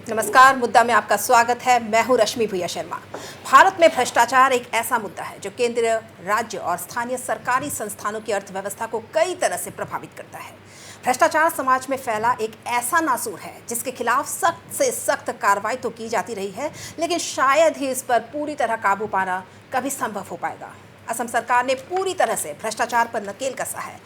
नमस्कार, मुद्दा में आपका स्वागत है। मैं हूं रश्मि भूया शर्मा। भारत में भ्रष्टाचार एक ऐसा मुद्दा है जो केंद्र, राज्य और स्थानीय सरकारी संस्थानों की अर्थव्यवस्था को कई तरह से प्रभावित करता है। भ्रष्टाचार समाज में फैला एक ऐसा नासूर है जिसके खिलाफ सख्त से सख्त कार्रवाई तो की जाती रही है, लेकिन शायद ही इस पर पूरी तरह काबू पाना कभी संभव हो पाएगा। असम सरकार ने पूरी तरह से भ्रष्टाचार पर नकेल कसा है।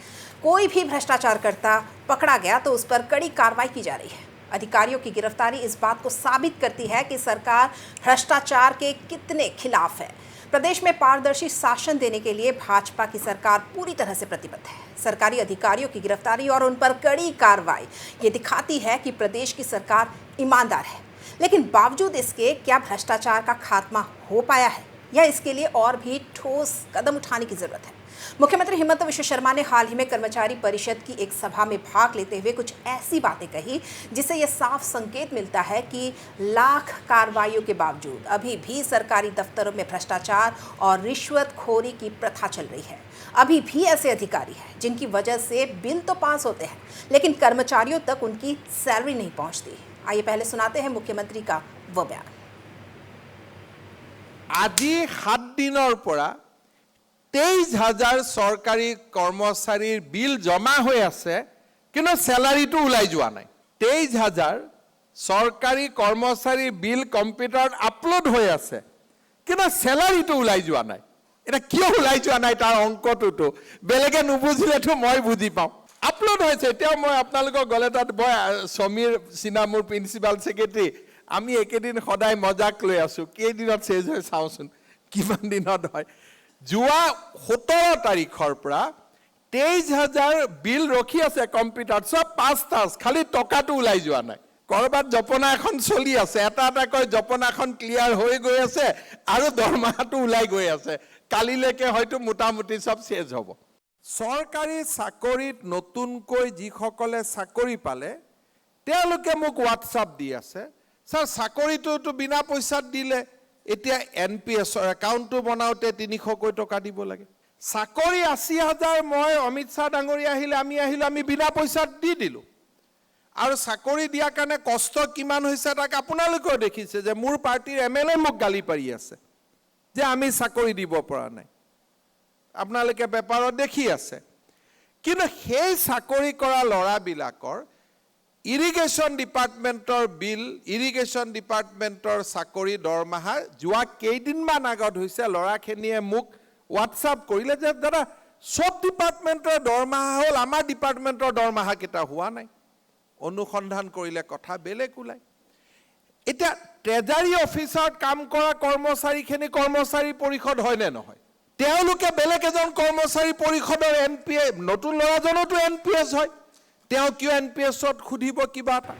कोई भी भ्रष्टाचार करता पकड़ा गया तो उस पर कड़ी कार्रवाई की जा रही है। अधिकारियों की गिरफ्तारी इस बात को साबित करती है कि सरकार भ्रष्टाचार के कितने खिलाफ है। प्रदेश में पारदर्शी शासन देने के लिए भाजपा की सरकार पूरी तरह से प्रतिबद्ध है। सरकारी अधिकारियों की गिरफ्तारी और उन पर कड़ी कार्रवाई ये दिखाती है कि प्रदेश की सरकार ईमानदार है। लेकिन बावजूद इसके क्या भ्रष्टाचार का खात्मा हो पाया है या इसके लिए और भी ठोस कदम उठाने की जरूरत है? मुख्यमंत्री हिमंत विश्व शर्मा ने हाल ही में कर्मचारी परिषद की एक सभा में भाग लेते हुए कुछ ऐसी बातें कही जिससे यह साफ संकेत मिलता है कि लाख कार्रवाइयों के बावजूद अभी भी सरकारी दफ्तरों में भ्रष्टाचार और रिश्वतखोरी की प्रथा चल रही है। अभी भी ऐसे अधिकारी हैं जिनकी वजह से बिल तो पास होते हैं लेकिन कर्मचारियों तक उनकी सैलरी नहीं पहुंचती। आइए पहले सुनाते हैं मुख्यमंत्री का वो बयान। আজি 7 দিনৰ পৰা 23,000 চৰকাৰী কৰ্মচাৰীৰ বিল জমা হৈ আছে, কিন্তু স্যালাৰিটো ওলাই যোৱা নাই। 23,000 চৰকাৰী কৰ্মচাৰীৰ বিল কম্পিউটাৰত আপলোড হৈ আছে, কিন্তু স্যালাৰিটো ওলাই যোৱা নাই। এটা কিয় ওলাই যোৱা নাই তাৰ অংকটোতো বেলেগে নুবুজিলেতো মই বুজি পাওঁ। আপলোড হৈছে, এতিয়াও মই আপোনালোকৰ গ'লে তাত মই সমীৰ সিনহা মোৰ প্ৰিন্সিপাল ছেক্ৰেটাৰী আমি একেদিন সদায় মজাক লৈ আছো, কেইদিনত চেজ হৈ চাওঁচোন কিমান দিনত হয়। যোৱা 17 তাৰিখৰ পৰা 23,000 বিল ৰখি আছে কম্পিউটাৰত, সব পাঁচ খালি টকাটো ওলাই যোৱা নাই। কৰবাত জপনা এখন চলি আছে, এটা এটাকৈ জপনাখন ক্লিয়াৰ হৈ গৈ আছে আৰু দৰমহাটো ওলাই গৈ আছে। কালিলৈকে হয়তো মোটামুটি সব চেজ হ'ব। চৰকাৰী চাকৰিত নতুনকৈ যিসকলে চাকৰি পালে তেওঁলোকে মোক হোৱাটছআপ দি আছে, স্যাৰ চাকৰিটোতো বিনা পইচাত দিলে, এতিয়া NPSৰ একাউণ্টটো বনাওঁতে 300 টকা দিব লাগে। চাকৰি 80,000 মই অমিত শ্বাহ ডাঙৰীয়া আহিলে আমি বিনা পইচাত দি দিলোঁ। আৰু চাকৰি দিয়াৰ কাৰণে কষ্ট কিমান হৈছে তাক আপোনালোকেও দেখিছে যে মোৰ পাৰ্টিৰ MLA মোক গালি পাৰি আছে যে আমি চাকৰি দিব পৰা নাই। আপোনালোকে পেপাৰত দেখি আছে। কিন্তু সেই চাকৰি কৰা ল'ৰাবিলাকৰ ইৰিগেশ্যন ডিপাৰ্টমেণ্টৰ বিল, ইৰিগেশ্যন ডিপাৰ্টমেণ্টৰ চাকৰি দৰমহা যোৱা কেইদিনমান আগত হৈছে, ল'ৰাখিনিয়ে মোক হোৱাটছআপ কৰিলে যে দাদা সব ডিপাৰ্টমেণ্টৰ দৰমহা হ'ল, আমাৰ ডিপাৰ্টমেণ্টৰ দৰমহা কেইটা হোৱা নাই। অনুসন্ধান কৰিলে কথা বেলেগ ওলায়। এতিয়া ট্ৰেজাৰী অফিচত কাম কৰা কৰ্মচাৰীখিনি কৰ্মচাৰী পৰিষদ হয়নে নহয়? তেওঁলোকে বেলেগ এজন কৰ্মচাৰী পৰিষদৰ NPS, নতুন ল'ৰাজনতো NPS হয়, তেওঁ কিয় NPSত খুদিব কিবা এটা?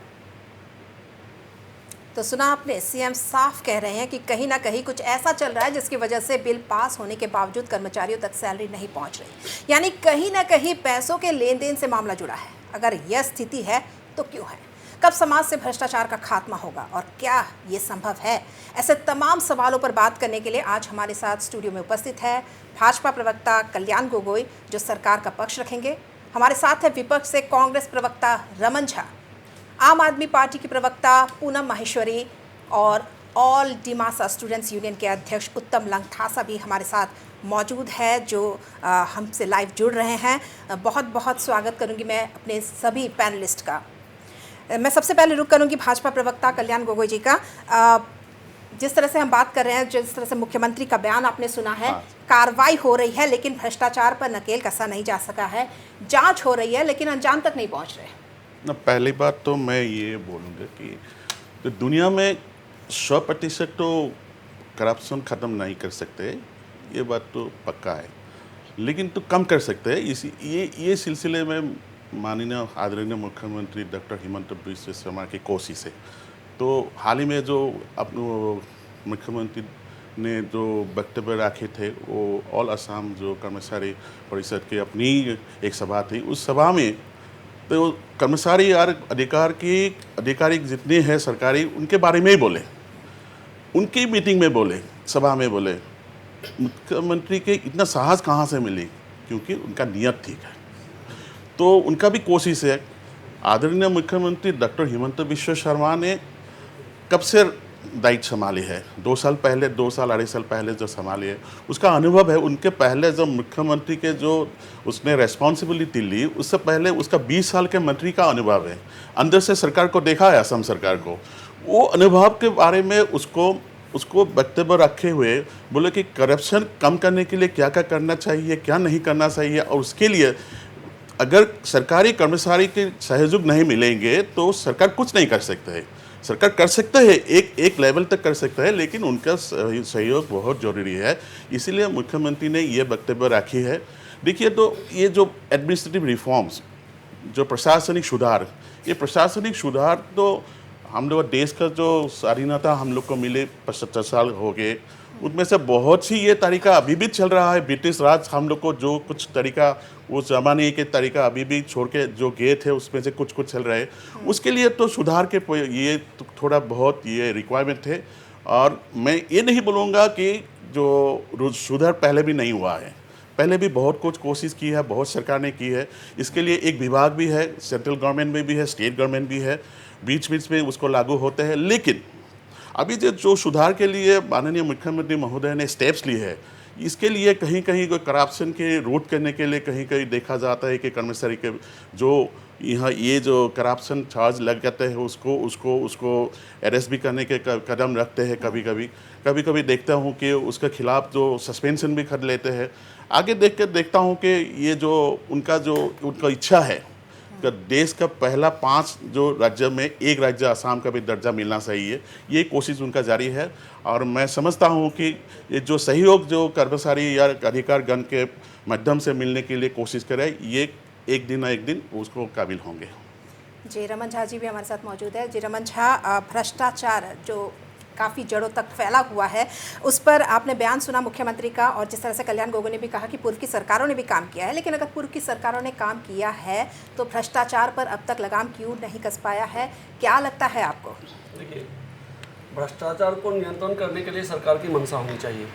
तो सुना आपने, CM साफ कह रहे हैं कि कहीं ना कहीं कुछ ऐसा चल रहा है जिसकी वजह से बिल पास होने के बावजूद कर्मचारियों तक सैलरी नहीं पहुंच रही। यानी कहीं ना कहीं पैसों के लेन देन से मामला जुड़ा है। अगर यह स्थिति है तो क्यों है? कब समाज से भ्रष्टाचार का खात्मा होगा और क्या ये संभव है? ऐसे तमाम सवालों पर बात करने के लिए आज हमारे साथ स्टूडियो में उपस्थित है भाजपा प्रवक्ता कल्याण गोगोई, जो सरकार का पक्ष रखेंगे। हमारे साथ है विपक्ष से कांग्रेस प्रवक्ता रमन झा, आम आदमी पार्टी की प्रवक्ता पूनम माहेश्वरी और ऑल डिमासा स्टूडेंट्स यूनियन के अध्यक्ष उत्तम लंगथासा भी हमारे साथ मौजूद है, जो हमसे लाइव जुड़ रहे हैं। बहुत बहुत स्वागत करूंगी मैं अपने सभी पैनलिस्ट का। मैं सबसे पहले रुक करूंगी भाजपा प्रवक्ता कल्याण गोगोई जी का। जिस तरह से हम बात कर रहे हैं, जिस तरह से मुख्यमंत्री का बयान आपने सुना है, कार्रवाई हो रही है लेकिन भ्रष्टाचार पर नकेल कसा नहीं जा सका है, जांच हो रही है लेकिन अंजाम तक नहीं पहुंच रहे। ना, पहली बात तो मैं ये बोलूँगा कि तो दुनिया में 100% तो करप्शन ख़त्म नहीं कर सकते, ये बात तो पक्का है, लेकिन तो कम कर सकते हैं। ये सिलसिले में माननीय आदरणीय मुख्यमंत्री डॉक्टर हिमंत बिश्व शर्मा की कोशिश है। तो हाल ही में जो मुख्यमंत्री ने जो वक्तव्य रखे थे, वो ऑल असम जो कर्मचारी परिषद की अपनी एक सभा थी, उस सभा में तो कर्मचारी और अधिकारी जितने हैं सरकारी, उनके बारे में ही बोले, उनकी मीटिंग में बोले, सभा में बोले। मुख्यमंत्री के इतना साहस कहाँ से मिली? क्योंकि उनका नियत ठीक है। तो उनका भी कोशिश है। आदरणीय मुख्यमंत्री डॉक्टर हिमंत बिश्व शर्मा ने कब से दायित्व संभाली है, 2 साल पहले, 2 साल 2.5 साल पहले जो संभाली है, उसका अनुभव है। उनके पहले जो मुख्यमंत्री के जो उसने रेस्पॉन्सिबिलिटी ली, उससे पहले उसका 20 साल के मंत्री का अनुभव है। अंदर से सरकार को देखा है, असम सरकार को। वो अनुभव के बारे में उसको वक्तव्य रखे हुए बोले कि करप्शन कम करने के लिए क्या क्या करना चाहिए, क्या नहीं करना चाहिए, और उसके लिए अगर सरकारी कर्मचारी के सहयोग नहीं मिलेंगे तो सरकार कुछ नहीं कर सकते है। सरकार कर सकते हैं, एक लेवल तक कर सकता है, लेकिन उनका सहयोग बहुत ज़रूरी है। इसीलिए मुख्यमंत्री ने ये वक्तव्य रखी है। देखिए, तो ये जो एडमिनिस्ट्रेटिव रिफॉर्म्स, जो प्रशासनिक सुधार, ये प्रशासनिक सुधार तो हम लोग देश का जो स्वाधीनता हम लोग को मिले 75 साल हो गए, उनमें से बहुत सी ये तरीका अभी भी चल रहा है। ब्रिटिश राज हम लोग को जो कुछ तरीका उस ज़माने के तरीका अभी भी छोड़ के जो गए थे, उसमें से कुछ चल रहे हैं। उसके लिए तो सुधार के ये तो थोड़ा बहुत ये रिक्वायरमेंट है। और मैं ये नहीं बोलूँगा कि जो सुधार पहले भी नहीं हुआ है, पहले भी बहुत कुछ कोशिश की है, बहुत सरकार ने की है। इसके लिए एक विभाग भी है, सेंट्रल गवर्नमेंट में भी है, स्टेट गवर्नमेंट भी है, बीच बीच में उसको लागू होते हैं। लेकिन अभी जो सुधार के लिए माननीय मुख्यमंत्री महोदय ने स्टेप्स लिए हैं, इसके लिए कहीं कहीं कोई करप्शन के रोध करने के लिए कहीं कहीं देखा जाता है कि कर्मचारी के जो यहाँ ये जो करप्शन चार्ज लग जाते हैं उसको अरेस्ट भी करने के कदम रखते हैं। कभी देखता हूँ कि उसके खिलाफ जो सस्पेंशन भी कर लेते हैं। आगे देखता हूँ कि ये जो उनका इच्छा है कि देश का पहला 5 जो राज्य में एक राज्य असम का भी दर्जा मिलना चाहिए, ये कोशिश उनका जारी है। और मैं समझता हूँ कि ये जो सहयोग जो कर्मचारी या अधिकारगण के माध्यम से मिलने के लिए कोशिश करे, ये एक दिन ना एक दिन उसको काबिल होंगे। जी, रमन झा जी भी हमारे साथ मौजूद है। जी रमन झा, भ्रष्टाचार जो काफ़ी जड़ों तक फैला हुआ है, उस पर आपने बयान सुना मुख्यमंत्री का, और जिस तरह से कल्याण गोगोई ने भी कहा कि पूर्व की सरकारों ने भी काम किया है। लेकिन अगर पूर्व की सरकारों ने काम किया है तो भ्रष्टाचार पर अब तक लगाम क्यों नहीं कस पाया है? क्या लगता है आपको? देखिए, भ्रष्टाचार को नियंत्रण करने के लिए सरकार की मंशा होनी चाहिए।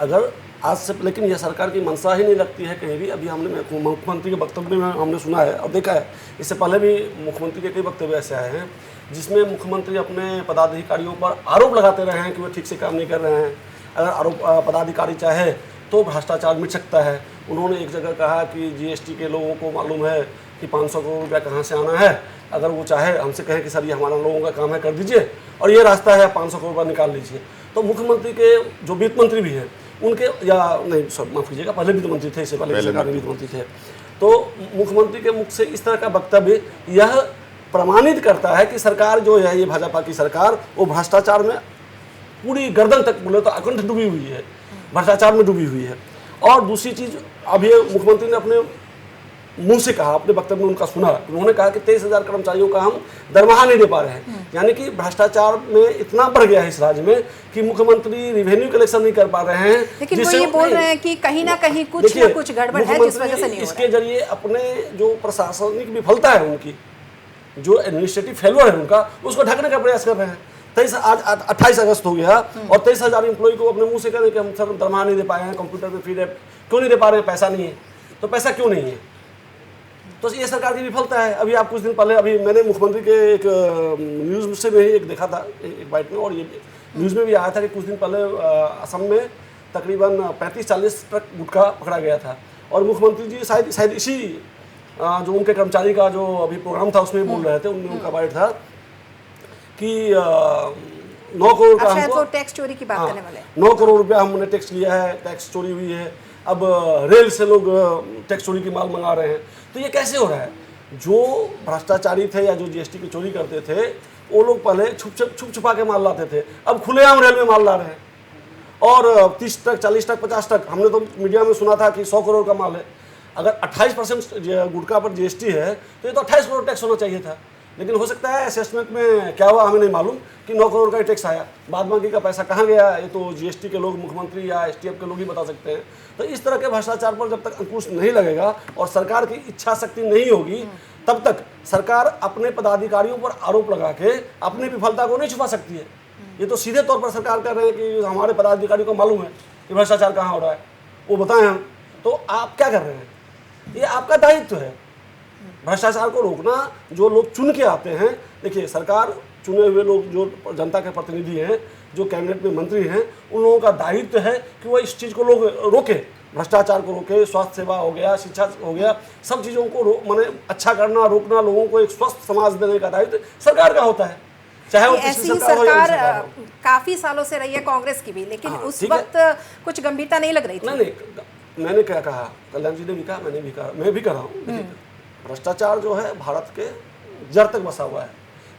अगर आज से, लेकिन यह सरकार की मंशा ही नहीं लगती है कहीं भी। अभी हमने मुख्यमंत्री के वक्तव्य में हमने सुना है और देखा है, इससे पहले भी मुख्यमंत्री के कई वक्तव्य ऐसे आए हैं जिसमें मुख्यमंत्री अपने पदाधिकारियों पर आरोप लगाते रहे हैं कि वे ठीक से काम नहीं कर रहे हैं। अगर पदाधिकारी चाहे तो भ्रष्टाचार मिट सकता है। उन्होंने एक जगह कहा कि जीएसटी के लोगों को मालूम है कि 500 करोड़ रुपया कहाँ से आना है। अगर वो चाहे हमसे कहे कि सर ये हमारा लोगों का काम है, कर दीजिए और ये रास्ता है, 500 करोड़ रुपया निकाल लीजिए। तो मुख्यमंत्री के जो वित्त मंत्री भी हैं उनके, या नहीं सर माफ़ कीजिएगा, पहले वित्त मंत्री थे, इससे पहले सरकार में वित्त मंत्री थे, तो मुख्यमंत्री के मुख से इस तरह का वक्तव्य यह प्रमाणित करता है कि सरकार जो है, ये भाजपा की सरकार, वो भ्रष्टाचार में पूरी गर्दन तक बोले तो अकंठ डूबी हुई है, भ्रष्टाचार में डूबी हुई है। और दूसरी चीज़, अभी मुख्यमंत्री ने अपने मुंह से कहा, अपने वक्तव्य में उनका सुना, उन्होंने कहा कि 23,000 कर्मचारियों का हम दरमाहा नहीं दे पा रहे हैं। यानी कि भ्रष्टाचार में इतना बढ़ गया है इस राज्य में कि मुख्यमंत्री रिवेन्यू कलेक्शन नहीं कर पा रहे हैं। लेकिन वो ये बोल रहे हैं कि कहीं ना कहीं कुछ ना कुछ गड़बड़ है जिस वजह से नहीं हो रहा है। इसके जरिए अपने जो प्रशासनिक विफलता है उनकी, जो एडमिनिस्ट्रेटिव फेल्योर है उनका, उसको ढकने का प्रयास कर रहे हैं। 23 आज 28 अगस्त हो गया और 23,000 एम्प्लॉय को अपने मुंह से कह रहे हैं कि हम सर दरमाहा नहीं दे पाए हैं, कंप्यूटर में फीड है, क्यों नहीं दे पा रहे हैं? पैसा नहीं है। तो पैसा क्यों नहीं है? तो ये सरकार की विफलता है। अभी आप कुछ दिन पहले, अभी मैंने मुख्यमंत्री के एक न्यूज़ से भी एक देखा था एक बाइट में, और ये न्यूज़ में भी आया था कि कुछ दिन पहले असम में तकरीबन 35-40 ट्रक गुटखा पकड़ा गया था। और मुख्यमंत्री जी शायद इसी जो उनके कर्मचारी का जो अभी प्रोग्राम था उसमें बोल रहे थे, उनमें उनका बाइट था कि 9 करोड़ का हमको टैक्स चोरी की बात करने वाले, 9 करोड़ रुपया हमने टैक्स लिया है, टैक्स चोरी हुई है। अब रेल से लोग टैक्स चोरी की माल मंगा रहे हैं। तो ये कैसे हो रहा है? जो भ्रष्टाचारी थे या जो जीएसटी की चोरी करते थे, वो लोग पहले छुप छुपा के माल लाते थे, अब खुलेआम रेल में माल ला रहे हैं। और 30 ट्रक, 40 ट्रक, 50 ट्रक, हमने तो मीडिया में सुना था कि 100 करोड़ का माल है। अगर 28% गुटखा पर जीएसटी है तो ये तो 28 करोड़ टैक्स होना चाहिए था। लेकिन हो सकता है असेसमेंट में क्या हुआ हमें नहीं मालूम कि 9 करोड़ का टैक्स आया, बाद बाकी का पैसा कहाँ गया, ये तो जीएसटी के लोग, मुख्यमंत्री या एसटीएफ के लोग ही बता सकते हैं। तो इस तरह के भ्रष्टाचार पर जब तक अंकुश नहीं लगेगा और सरकार की इच्छा शक्ति नहीं होगी, तब तक सरकार अपने पदाधिकारियों पर आरोप लगा के अपनी विफलता को नहीं छुपा सकती है। ये तो सीधे तौर पर सरकार कह रहे हैं कि हमारे पदाधिकारियों को मालूम है कि भ्रष्टाचार कहाँ हो रहा है, वो बताएं हम। तो आप क्या कर रहे हैं? ये आपका दायित्व है भ्रष्टाचार को रोकना। जो लोग चुन के आते हैं, देखिए सरकार चुने हुए लोग जो जनता के प्रतिनिधि हैं, जो कैबिनेट में मंत्री हैं, उन लोगों का दायित्व है कि वो इस चीज़ को लोग रोके, भ्रष्टाचार को रोके, स्वास्थ्य सेवा हो गया, शिक्षा हो गया, सब चीज़ों को माने अच्छा करना, रोकना, लोगों को एक स्वस्थ समाज देने का दायित्व सरकार का होता है। चाहे वो ऐसी पिछली सरकार हो या सरकार अगली सरकार हो। काफी सालों से रही है कांग्रेस की भी, लेकिन हाँ, उस ठीक है। वक्त कुछ गंभीरता नहीं लग रही थी। नहीं, मैंने क्या कहा, कल्याण जी ने भी कहा, मैंने भी कहा, मैं भी कर रहा हूँ। देखिए, भ्रष्टाचार जो है भारत के जड़ तक बसा हुआ है।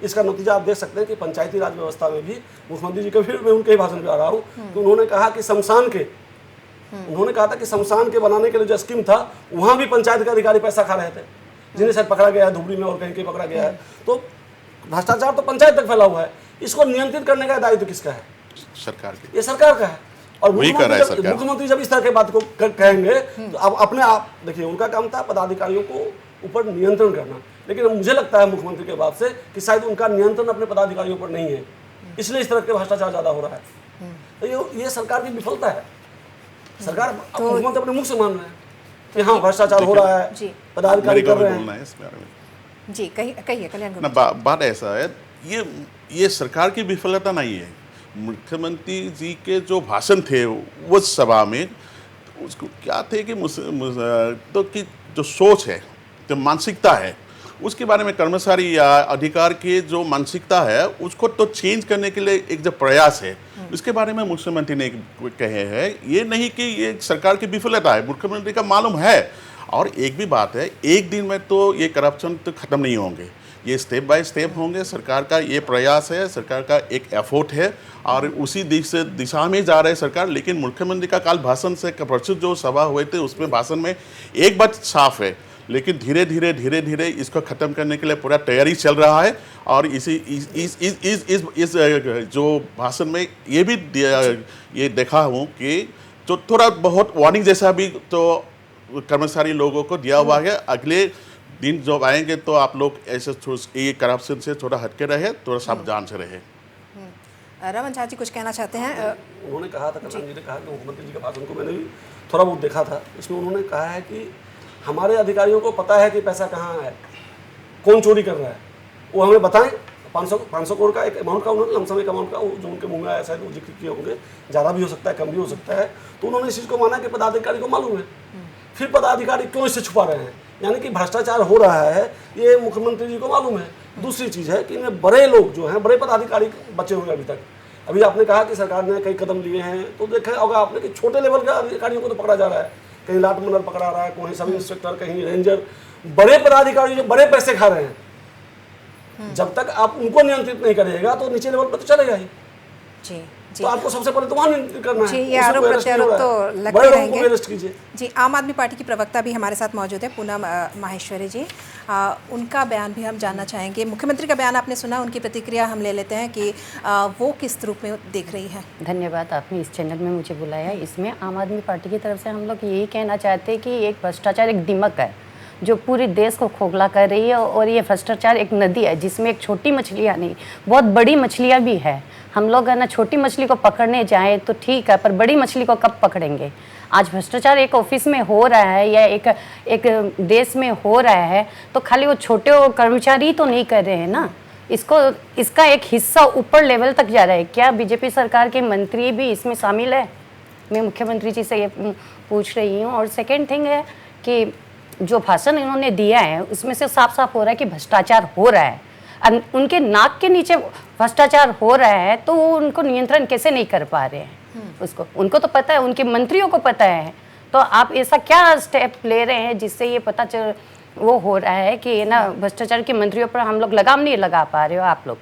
इसका नतीजा आप देख सकते हैं कि पंचायती राज व्यवस्था में भी मुख्यमंत्री जी का फिर मैं उनके ही भाषण पे आ रहा हूँ कि उन्होंने कहा कि उन्होंने कहा था कि शमशान के बनाने के लिए जो स्कीम था, वहाँ भी पंचायत के अधिकारी पैसा खा रहे थे, जिन्हें शायद पकड़ा गया है धुबरी में और कहीं कहीं पकड़ा गया है। तो भ्रष्टाचार तो पंचायत तक फैला हुआ है, इसको नियंत्रित करने का दायित्व किसका है? सरकार की। ये सरकार का है। और वही कर रहा है सरकार। मुख्यमंत्री जब इस तरह की बात को कहेंगे तो अब अपने आप देखिए, उनका काम था पदाधिकारियों को ऊपर नियंत्रण करना, लेकिन मुझे लगता है मुख्यमंत्री के बात से कि शायद उनका नियंत्रण अपने पदाधिकारियों पर नहीं है, इसलिए इस तरह के भ्रष्टाचार ज़्यादा हो रहा है। तो ये सरकार की विफलता है। सरकार मुख्यमंत्री अपने मुख से मान रहे हैं कि हाँ भ्रष्टाचार हो रहा है, पदाधिकारी कर रहे हैं। इस बारे में जी कहिए कल्याण ना, बात ऐसा है, ये सरकार की विफलता नहीं है। मुख्यमंत्री जी के जो भाषण थे उस सभा में, उसको क्या थे कि तो कि जो सोच है, जो मानसिकता है, उसके बारे में कर्मचारी या अधिकार की जो मानसिकता है उसको तो चेंज करने के लिए एक जो प्रयास है, उसके बारे में मुख्यमंत्री ने कहे हैं। ये नहीं कि ये सरकार की विफलता है, मुख्यमंत्री का मालूम है। और एक भी बात है, एक दिन में तो ये करप्शन तो ख़त्म नहीं होंगे, ये स्टेप बाय स्टेप होंगे। सरकार का ये प्रयास है, सरकार का एक एफर्ट है और उसी दिशा में जा रहे है सरकार। लेकिन मुख्यमंत्री का काल भाषण से परसों जो सभा हुए थे उसमें भाषण में एक बात साफ है, लेकिन धीरे धीरे इसको ख़त्म करने के लिए पूरा तैयारी चल रहा है। और इस जो भाषण में ये भी ये देखा हूँ कि जो थोड़ा बहुत वार्निंग जैसा भी तो कर्मचारी लोगों को दिया हुआ है, अगले दिन जब आएंगे तो आप लोग ऐसे ये करप्शन से थोड़ा हटके रहे, थोड़ा सावधान से रहे। रमन झा जी कुछ कहना चाहते हैं? उन्होंने कहा था, कल्याण जी ने कहा कि मुख्यमंत्री जी के भाषण को मैंने भी थोड़ा बहुत देखा था। इसमें उन्होंने कहा है कि हमारे अधिकारियों को पता है कि पैसा कहाँ है, कौन चोरी कर रहा है, वो हमें बताएं। 500 करोड़ का एक अमाउंट का उन्होंने लमसम एक अमाउंट का जो उनके मुँह में आया शायद वो जिक्र किए होंगे, ज़्यादा भी हो सकता है, कम भी हो सकता है। तो उन्होंने इस चीज़ को माना कि पदाधिकारी को मालूम है, फिर पदाधिकारी क्यों इससे छुपा रहे हैं, यानी कि भ्रष्टाचार हो रहा है ये मुख्यमंत्री जी को मालूम है। दूसरी चीज़ है कि इनमें बड़े लोग जो हैं, बड़े पदाधिकारी बचे हुए हैं अभी आपने कहा कि सरकार ने कई कदम लिए हैं, तो देखा होगा आपने कि छोटे लेवल के अधिकारियों को तो पकड़ा जा रहा है, कहीं लाट मंडल पकड़ा रहा है, कहीं सब इंस्पेक्टर, कहीं रेंजर। बड़े पदाधिकारी जो बड़े पैसे खा रहे हैं, जब तक आप उनको नियंत्रित नहीं करिएगा तो नीचे लेवल पर तो चलेगा ही। जी तो आपको सबसे पहले तो वहाँ नियंत्रित करना जी, है। ये आरोप प्रत्यारोप तो लगते रहेंगे। अरेस्ट कीजिए। जी, आम आदमी पार्टी की प्रवक्ता भी हमारे साथ मौजूद है, पूनम माहेश्वरी जी। उनका बयान भी हम जानना चाहेंगे। मुख्यमंत्री का बयान आपने सुना, उनकी प्रतिक्रिया हम ले लेते हैं कि वो किस रूप में देख रही है। धन्यवाद, आपने इस चैनल में मुझे बुलाया। इसमें आम आदमी पार्टी की तरफ से हम लोग यही कहना चाहते हैं कि एक भ्रष्टाचार एक दिमक है जो पूरे देश को खोखला कर रही है, और ये भ्रष्टाचार एक नदी है जिसमें एक छोटी मछलियाँ नहीं, बहुत बड़ी मछलियाँ भी है। हम लोग है ना छोटी मछली को पकड़ने जाएं तो ठीक है, पर बड़ी मछली को कब पकड़ेंगे? आज भ्रष्टाचार एक ऑफिस में हो रहा है या एक देश में हो रहा है तो खाली वो छोटे कर्मचारी तो नहीं कर रहे हैं ना, इसका एक हिस्सा ऊपर लेवल तक जा रहा है। क्या बीजेपी सरकार के मंत्री भी इसमें शामिल है? मैं मुख्यमंत्री जी से ये पूछ रही हूँ। और सेकेंड थिंग है कि जो भाषण इन्होंने दिया है उसमें से साफ साफ हो रहा है कि भ्रष्टाचार हो रहा है, उनके नाक के नीचे भ्रष्टाचार हो रहा है, तो वो उनको नियंत्रण कैसे नहीं कर पा रहे हैं? उनको तो पता है, उनके मंत्रियों को पता है। तो आप ऐसा क्या स्टेप ले रहे हैं जिससे ये पता चल वो हो रहा है कि ना भ्रष्टाचार के मंत्रियों पर हम लोग लगाम नहीं लगा पा रहे हो आप लोग?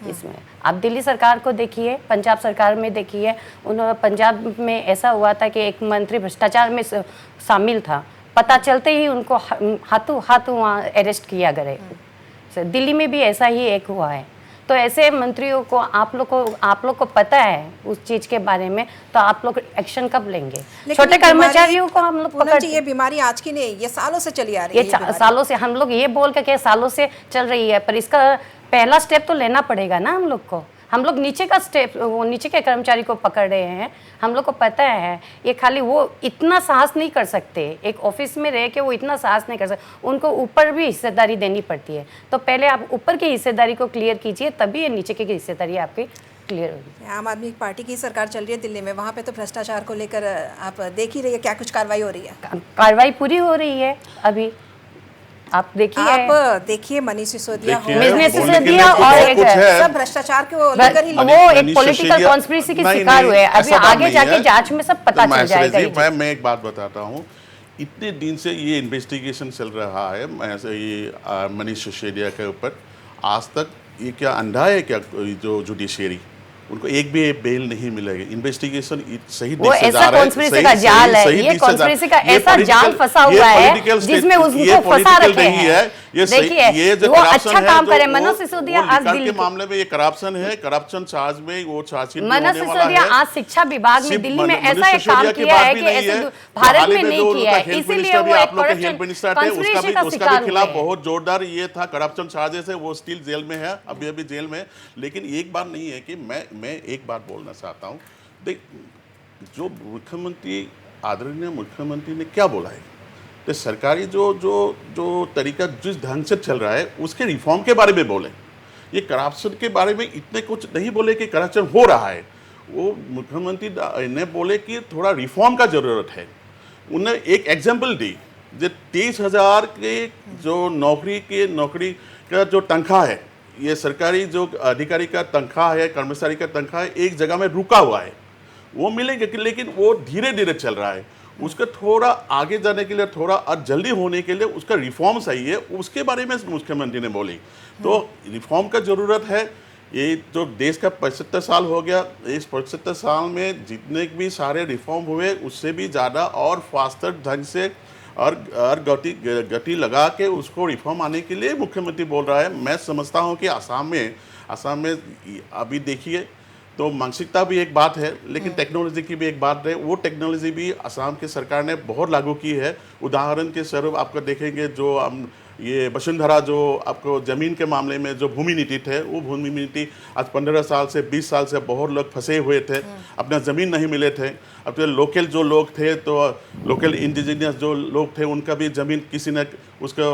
इसमें आप दिल्ली सरकार को देखिए, पंजाब सरकार में देखिए, उन्होंने पंजाब में ऐसा हुआ था कि एक मंत्री भ्रष्टाचार में शामिल था, पता चलते ही उनको हाथों हाथों वहाँ अरेस्ट किया गया। दिल्ली में भी ऐसा ही एक हुआ है। तो ऐसे मंत्रियों को आप लोग को पता है उस चीज के बारे में, तो आप लोग एक्शन कब लेंगे? छोटे कर्मचारियों को हम लोग पकड़, ये बीमारी आज की नहीं, ये सालों से चली आ रही है। ये सालों से हम लोग ये बोल के सालों से चल रही है, पर इसका पहला स्टेप तो लेना पड़ेगा ना हम लोग को। हम लोग नीचे का स्टेप, वो नीचे के कर्मचारी को पकड़ रहे हैं। हम लोग को पता है ये खाली वो इतना साहस नहीं कर सकते, एक ऑफिस में रह के वो इतना साहस नहीं कर सकते, उनको ऊपर भी हिस्सेदारी देनी पड़ती है। तो पहले आप ऊपर की हिस्सेदारी को क्लियर कीजिए, तभी ये नीचे की हिस्सेदारी आपकी क्लियर होगी। आम आदमी पार्टी की सरकार चल रही है दिल्ली में, वहाँ पे तो भ्रष्टाचार को लेकर आप देख ही रही है, क्या कुछ कार्रवाई हो रही है? कार्रवाई पूरी हो रही है अभी, आप देखिए। आप देखिए मनीष सिसोदिया हो, देखिए, मनीष बोलने के लिए सिसोदिया तो और बहुत एक कुछ है। सब भ्रष्टाचार को लेकर ही वो एक मनीष पॉलिटिकल सिसोदिया- कॉन्स्पिरेसी के नहीं, शिकार नहीं, हुए हैं। अभी ऐसा बात आगे नहीं जाके है। जांच में सब पता तो चल माहेश्वरी जाएगा जी, ये चीज़। मैं एक बात बताता हूँ, इतने दिन से ये इन्वेस्टिगेशन चल रहा है ये मनीष सिसोदिया के ऊपर, आज तक ये क्या अंधा है क्या जो जुडिशियरी, उनको एक भी बेल नहीं मिलेगी। इन्वेस्टिगेशन सही वो दिशा से ऐसा जा रहा है, कॉन्स्पिरेसी का जाल है, ये कॉन्स्पिरेसी का ऐसा जाल फंसा हुआ है जिसमें उनको फंसा रखे हैं। देखिए, वो अच्छा काम करे। मनोज सिसोदिया आज दिल्ली के मामले में ये करप्शन है, करप्शन चार्ज में वो चार्जशीट मनोज सिसोदिया आज शिक्षा विभाग में दिल्ली में ऐसा एक काम किया है कि ऐसे भारत में नहीं किया है, इसीलिए वो एक कॉन्स्पिरेसी का उसका शिकार भी खिलाफ हुए हैं। बहुत जोरदार ये था, करप्शन चार्जेस है, वो स्टिल जेल में है, अभी जेल में। लेकिन एक बात नहीं है कि मैं एक बात बोलना चाहता हूँ, देख जो मुख्यमंत्री, आदरणीय मुख्यमंत्री ने क्या बोला है, तो सरकारी जो तरीका जिस ढंग से चल रहा है उसके रिफॉर्म के बारे में बोले, ये करप्शन के बारे में इतने कुछ नहीं बोले कि करप्शन हो रहा है। वो मुख्यमंत्री ने बोले कि थोड़ा रिफॉर्म का जरूरत है। उन्हें एक एग्जाम्पल दी, जो 23,000 के जो नौकरी का जो तनख्वाह है, ये सरकारी जो अधिकारी का तनख्वाह है, कर्मचारी का तनख्वाह है, एक जगह में रुका हुआ है, वो मिलेंगे कि, लेकिन वो धीरे धीरे चल रहा है। उसका थोड़ा आगे जाने के लिए, थोड़ा और जल्दी होने के लिए उसका रिफॉर्म सही है, उसके बारे में मुख्यमंत्री ने बोली। तो रिफॉर्म का ज़रूरत है। ये जो देश का 75 साल हो गया, इस 75 साल में जितने भी सारे रिफॉर्म हुए उससे भी ज़्यादा और फास्टर ढंग से और गति लगा के उसको रिफॉर्म आने के लिए मुख्यमंत्री बोल रहा है। मैं समझता हूँ कि असम में अभी देखिए तो मानसिकता भी एक बात है, लेकिन टेक्नोलॉजी की भी एक बात है। वो टेक्नोलॉजी भी असम की सरकार ने बहुत लागू की है। उदाहरण के स्वरूप आपको देखेंगे, जो हम ये वसुंधरा, जो आपको ज़मीन के मामले में जो भूमि नीति थे, वो भूमि नीति आज 15 साल से 20 साल से बहुत लोग फंसे हुए थे, अपना ज़मीन नहीं मिले थे। अब तो लोकल जो लोग थे, तो लोकल इंडिजिनियस जो लोग थे, उनका भी ज़मीन किसी ने उसको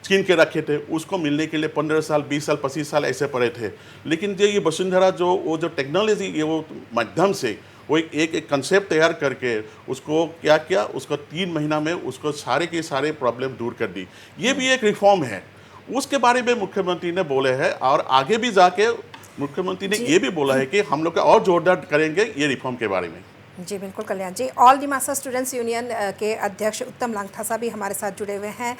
छीन के रखे थे, उसको मिलने के लिए 15 साल 20 साल 25 साल ऐसे पड़े थे। लेकिन जो ये वसुंधरा वो जो टेक्नोलॉजी, ये वो माध्यम से वो एक कंसेप्ट तैयार करके उसको क्या किया, उसको 3 महीना में उसको सारे के सारे प्रॉब्लम दूर कर दी। ये भी एक रिफॉर्म है, उसके बारे में मुख्यमंत्री ने बोले हैं। और आगे भी जाके मुख्यमंत्री ने ये भी बोला है कि हम लोग का और जोरदार करेंगे ये रिफॉर्म के बारे में। जी बिल्कुल कल्याण जी। ऑल दिमासा स्टूडेंट्स यूनियन के अध्यक्ष उत्तम लांगथासा भी हमारे साथ जुड़े हुए हैं।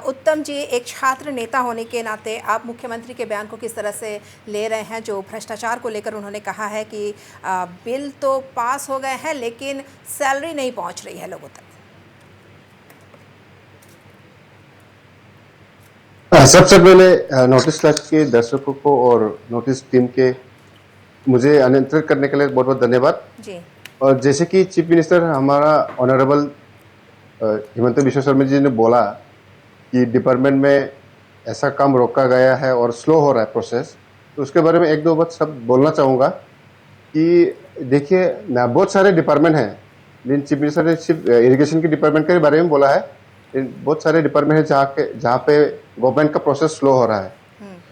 उत्तम जी, एक छात्र नेता होने के नाते आप मुख्यमंत्री के बयान को किस तरह से ले रहे हैं, जो भ्रष्टाचार को लेकर उन्होंने कहा है कि बिल तो पास हो गए हैं लेकिन सैलरी नहीं पहुंच रही है लोगों तक? सबसे पहले नोटिस क्लब के दर्शकों को और नोटिस टीम के मुझे आमंत्रित करने के लिए बहुत बहुत धन्यवाद जी। और जैसे कि चीफ मिनिस्टर हमारा ऑनरेबल हिमंत बिश्व शर्मा जी ने बोला कि डिपार्टमेंट में ऐसा काम रोका गया है और स्लो हो रहा है प्रोसेस, तो उसके बारे में एक दो बात सब बोलना चाहूँगा कि देखिए ना, बहुत सारे डिपार्टमेंट हैं, लेकिन चीफ मिनिस्टर ने सिर्फ इरिगेशन के डिपार्टमेंट के बारे में बोला है। बहुत सारे डिपार्टमेंट हैं जहाँ पे गवर्नमेंट का प्रोसेस स्लो हो रहा है,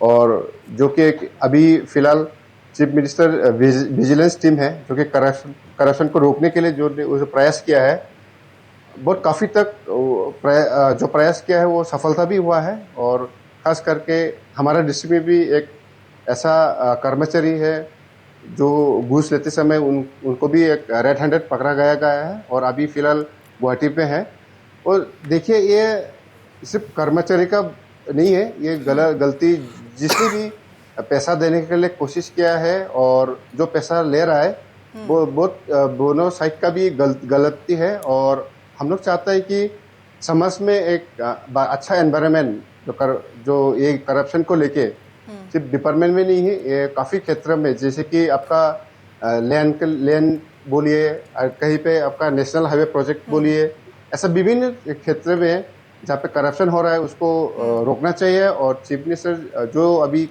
और जो कि अभी फिलहाल चीफ मिनिस्टर विजिलेंस टीम है जो कि करप्शन को रोकने के लिए जो प्रयास किया है, बहुत काफ़ी तक जो प्रयास किया है वो सफलता भी हुआ है। और ख़ास करके हमारा डिस्ट्रिक्ट में भी एक ऐसा कर्मचारी है जो घूस लेते समय उनको भी एक रेड हैंडेड पकड़ा गया है और अभी फ़िलहाल गुवाहाटी पे है। और देखिए, ये सिर्फ कर्मचारी का नहीं है, ये गलती जिसने भी पैसा देने के लिए कोशिश किया है और जो पैसा ले रहा है वो बहुत दोनों साइड का भी गलती है। और हम लोग चाहते हैं कि समाज में एक अच्छा एनवायरनमेंट जो ये करप्शन को लेके सिर्फ डिपार्टमेंट में नहीं है, ये काफ़ी क्षेत्र में, जैसे कि आपका लैंड बोलिए, कहीं पे आपका नेशनल हाईवे प्रोजेक्ट बोलिए, ऐसा विभिन्न क्षेत्र में जहाँ पे करप्शन हो रहा है उसको रोकना चाहिए। और चीफ मिनिस्टर जो अभी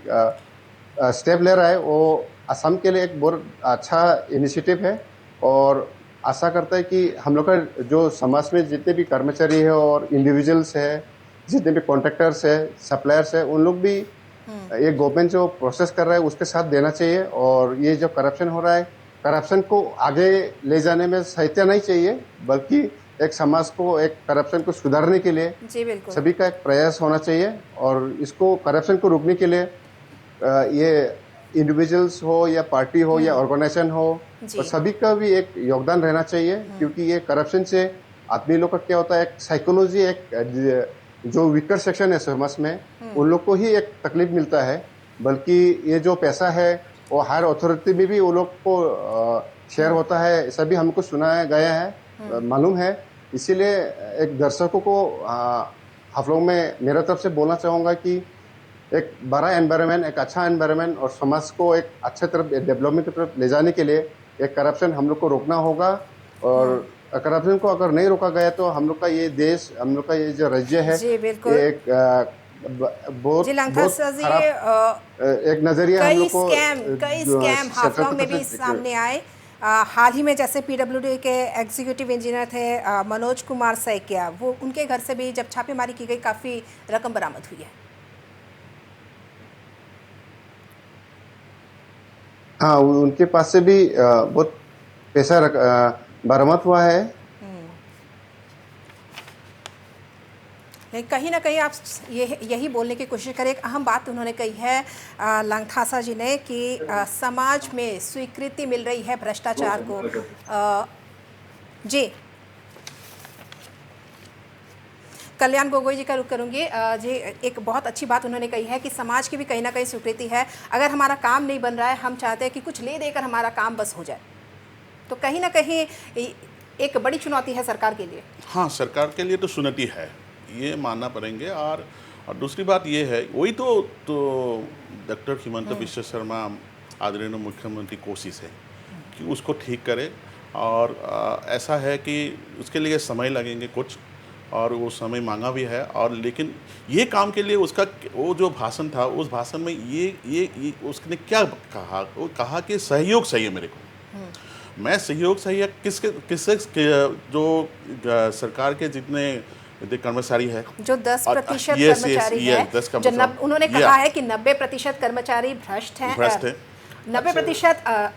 स्टेप ले रहा है वो असम के लिए एक बहुत अच्छा इनिशिएटिव है और आशा करता है कि हम लोग का जो समाज में जितने भी कर्मचारी है और इंडिविजुअल्स है, जितने भी कॉन्ट्रैक्टर्स है, सप्लायर्स है, उन लोग भी ये गवर्नमेंट जो प्रोसेस कर रहा है उसके साथ देना चाहिए। और ये जो करप्शन हो रहा है, करप्शन को आगे ले जाने में सहायता नहीं चाहिए, बल्कि एक समाज को एक करप्शन को सुधारने के लिए जी बिल्कुल सभी का एक प्रयास होना चाहिए। और इसको करप्शन को रोकने के लिए ये इंडिविजुअल्स हो या पार्टी हो या ऑर्गेनाइजेशन हो, और सभी का भी एक योगदान रहना चाहिए, क्योंकि ये करप्शन से आदमी लोग का क्या होता है, एक साइकोलॉजी, एक जो वीकर सेक्शन है समाज में, उन लोग को ही एक तकलीफ मिलता है, बल्कि ये जो पैसा है वो हायर अथॉरिटी में भी वो लोग को शेयर होता है, ऐसा भी हमको सुनाया गया है, मालूम है। इसीलिए एक दर्शकों को आप लोग में मेरा तरफ से बोलना चाहूँगा कि एक बड़ा एनवायरनमेंट, एक अच्छा एनवायरनमेंट और समाज को एक अच्छे तरफ डेवलपमेंट की तरफ ले जाने के लिए एक करप्शन हम लोग को रोकना होगा। और करप्शन को अगर नहीं रोका गया तो हम लोग का ये देश, हम लोग का ये जो राज्य है, जी बिल्कुल ये एक बहुत एक नजरिया हम लोग को कई स्कैम हाफलॉन्ग में भी सामने आए। हाल ही में जैसे पीडब्ल्यूडी के एग्जीक्यूटिव इंजीनियर थे मनोज कुमार सैकिया, वो उनके घर से भी जब छापेमारी की गई काफ़ी रकम बरामद हुई है। हाँ, उनके पास से भी बहुत पैसा बरामद हुआ है। लेकिन कहीं ना कहीं आप यही बोलने की कोशिश करें, एक अहम बात उन्होंने कही है लंगथासा जी ने कि समाज में स्वीकृति मिल रही है भ्रष्टाचार को। जी कल्याण गोगोई जी का रुख करूंगी। जी एक बहुत अच्छी बात उन्होंने कही है कि समाज की भी कहीं ना कहीं स्वीकृति है। अगर हमारा काम नहीं बन रहा है, हम चाहते हैं कि कुछ ले देकर हमारा काम बस हो जाए, तो कहीं ना कहीं एक बड़ी चुनौती है सरकार के लिए। हाँ, सरकार के लिए तो चुनौती है, ये मानना पड़ेंगे। और दूसरी बात ये है, वही तो डॉक्टर हिमंत बिश्व शर्मा आदरणीय मुख्यमंत्री कोशिश है कि उसको ठीक करे। और ऐसा है कि उसके लिए समय लगेंगे कुछ, और वो समय मांगा भी है। और लेकिन ये काम के लिए उसका वो जो भाषण था, उस भाषण में ये उसने क्या कहा, वो कहा कि सहयोग चाहिए मेरे को। मैं सहयोग चाहिए किससे जो सरकार के जितने कर्मचारी है, जो 10% कर्मचारी है, जो उन्होंने कहा है कि 90% कर्मचारी भ्रष्ट हैं। 90%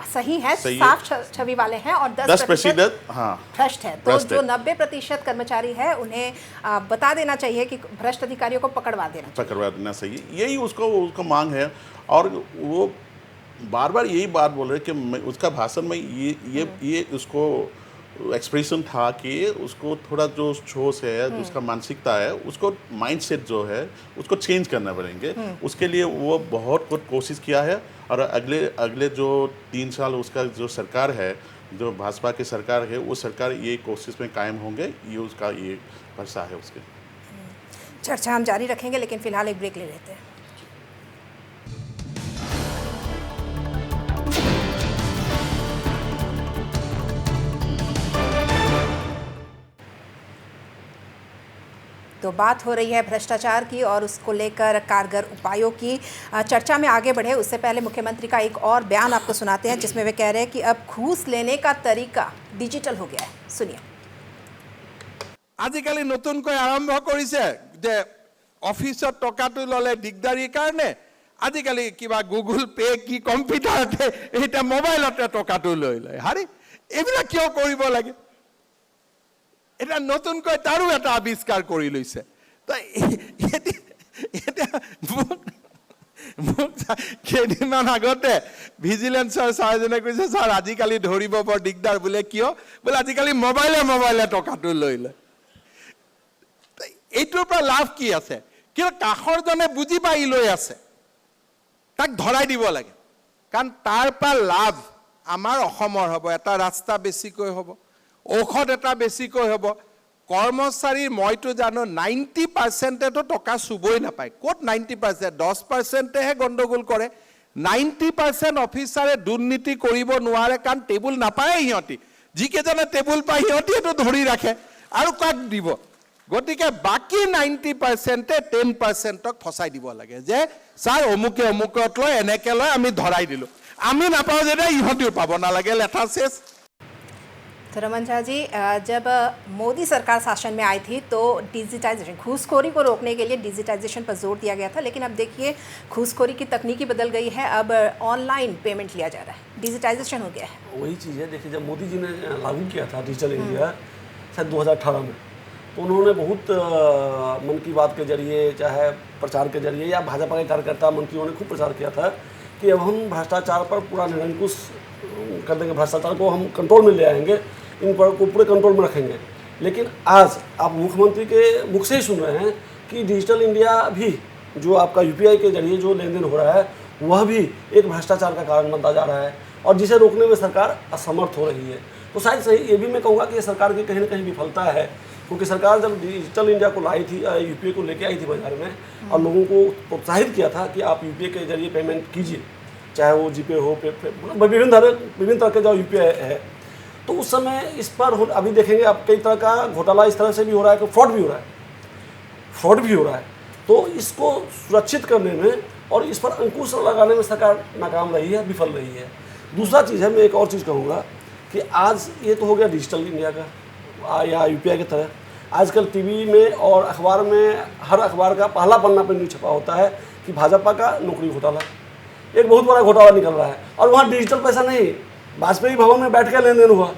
सही है, साफ छवि वाले हैं, और 10% भ्रष्ट है। तो जो 90% कर्मचारी है उन्हें बता देना चाहिए कि भ्रष्ट अधिकारियों को पकड़वा देना चाहिए। यही उसको मांग है। और वो बार बार यही बात बोल रहे कि उसका भाषण में ये उसको एक्सप्रेशन था कि उसको थोड़ा जो जोश है, उसका मानसिकता है, उसको माइंडसेट जो है उसको चेंज करना पड़ेंगे। उसके लिए वो बहुत कुछ कोशिश किया है। और अगले जो 3 साल उसका जो सरकार है, जो भाजपा की सरकार है, वो सरकार ये कोशिश में कायम होंगे, ये उसका ये भरोसा है। उसके चर्चा हम जारी रखेंगे, लेकिन फिलहाल एक ब्रेक ले लेते हैं। तो बात हो रही है भ्रष्टाचार की और उसको लेकर कारगर उपायों की। चर्चा में आगे बढ़े उससे पहले मुख्यमंत्री का एक और बयान आपको सुनाते हैं, जिसमें वे कह रहे हैं कि अब घूस लेने का तरीका डिजिटल हो गया है। सुनिए। आजिकाली नतुनকৈ आरम्भ কৰিছে যে অফিসত টকাটো ললে দিগদাৰীৰ কাৰণে আজিকালি কিবা গুগল পে কি কম্পিউটাৰতে এটা মোবাইলতে টকাটো লৈ লয়। হাৰি এইবিলাক কিয় কৰিব লাগে? এটা নতুনকৈ তাৰো এটা আৱিষ্কাৰ কৰি লৈছে। তো কেইদিনমান আগতে ভিজিলেন্সৰ ছাৰজনে কৈছে, ছাৰ আজিকালি ধৰিব বৰ দিগদাৰ। বোলে কিয়? বোলে আজিকালি মোবাইলে টকাটো লৈ লয়। এইটোৰ পৰা লাভ কি আছে? কিয় কাষৰজনে বুজি পাই লৈ আছে, তাক ধৰাই দিব লাগে। কাৰণ তাৰ পৰা লাভ আমাৰ অসমৰ হ'ব, এটা ৰাস্তা বেছিকৈ হ'ব, ঔষধ এটা বেছিকৈ হ'ব। কৰ্মচাৰীৰ মইতো জানো 90%তো টকা চুবই নাপায়। ক'ত 90%? 10%হে গণ্ডগোল কৰে। 90% অফিচাৰে দুৰ্নীতি কৰিব নোৱাৰে, কাৰণ টেবুল নাপায় সিহঁতি। যিকেইজনে টেবুল পায় সিহঁতিয়েতো ধৰি ৰাখে, আৰু কাক দিব? গতিকে বাকী 90%-এ 10%ক ফচাই দিব লাগে যে ছাৰ অমুকত লৈ এনেকৈ লৈ আমি ধৰাই দিলোঁ, আমি নাপাওঁ যেতিয়া ইহঁতিও পাব নালাগে, লেঠা চেছ। तो रमन झा जी, जब मोदी सरकार शासन में आई थी तो डिजिटाइजेशन, घूसखोरी को रोकने के लिए डिजिटाइजेशन पर जोर दिया गया था, लेकिन अब देखिए घूसखोरी की तकनीकी बदल गई है, अब ऑनलाइन पेमेंट लिया जा रहा है, डिजिटाइजेशन हो गया है। वही चीज़ है, देखिए जब मोदी जी ने लागू किया था डिजिटल इंडिया शायद 2018 में, तो उन्होंने बहुत मन की बात के जरिए, चाहे प्रचार के जरिए या भाजपा के कार्यकर्ता मंत्रियों ने खूब प्रचार किया था कि अब हम भ्रष्टाचार पर पूरा निरंकुश कर देंगे, भ्रष्टाचार को हम कंट्रोल में ले आएंगे, इन पर को पूरे कंट्रोल में रखेंगे। लेकिन आज आप मुख्यमंत्री के मुख से ही सुन रहे हैं कि डिजिटल इंडिया भी, जो आपका यूपीआई के जरिए जो लेन देन हो रहा है, वह भी एक भ्रष्टाचार का कारण बनता जा रहा है और जिसे रोकने में सरकार असमर्थ हो रही है। तो शायद सही ये भी मैं कहूँगा कि सरकार की कहीं ना कहीं विफलता है, क्योंकि सरकार जब डिजिटल इंडिया को लाई थी, यूपीआई को लेके आई थी बाजार में और लोगों को प्रोत्साहित किया था कि आप यूपीआई के जरिए पेमेंट कीजिए, चाहे वो जीपे हो, विभिन्न तरह के जो यूपीआई है, तो उस समय इस पर अभी देखेंगे आप कई तरह का घोटाला इस तरह से भी हो रहा है कि फ्रॉड भी हो रहा है। तो इसको सुरक्षित करने में और इस पर अंकुश लगाने में सरकार नाकाम रही है, विफल रही है। दूसरा चीज़ है, मैं एक और चीज़ कहूँगा कि आज ये तो हो गया डिजिटल इंडिया का या यूपीआई की तरह, आजकल टीवी में और अखबार में हर अखबार का पहला पन्ना पर न्यूज़ छपा होता है कि भाजपा का नौकरी घोटाला, एक बहुत बड़ा घोटाला निकल रहा है और वहाँ डिजिटल पैसा नहीं, वाजपेयी भवन में बैठ के लेन देन हुआ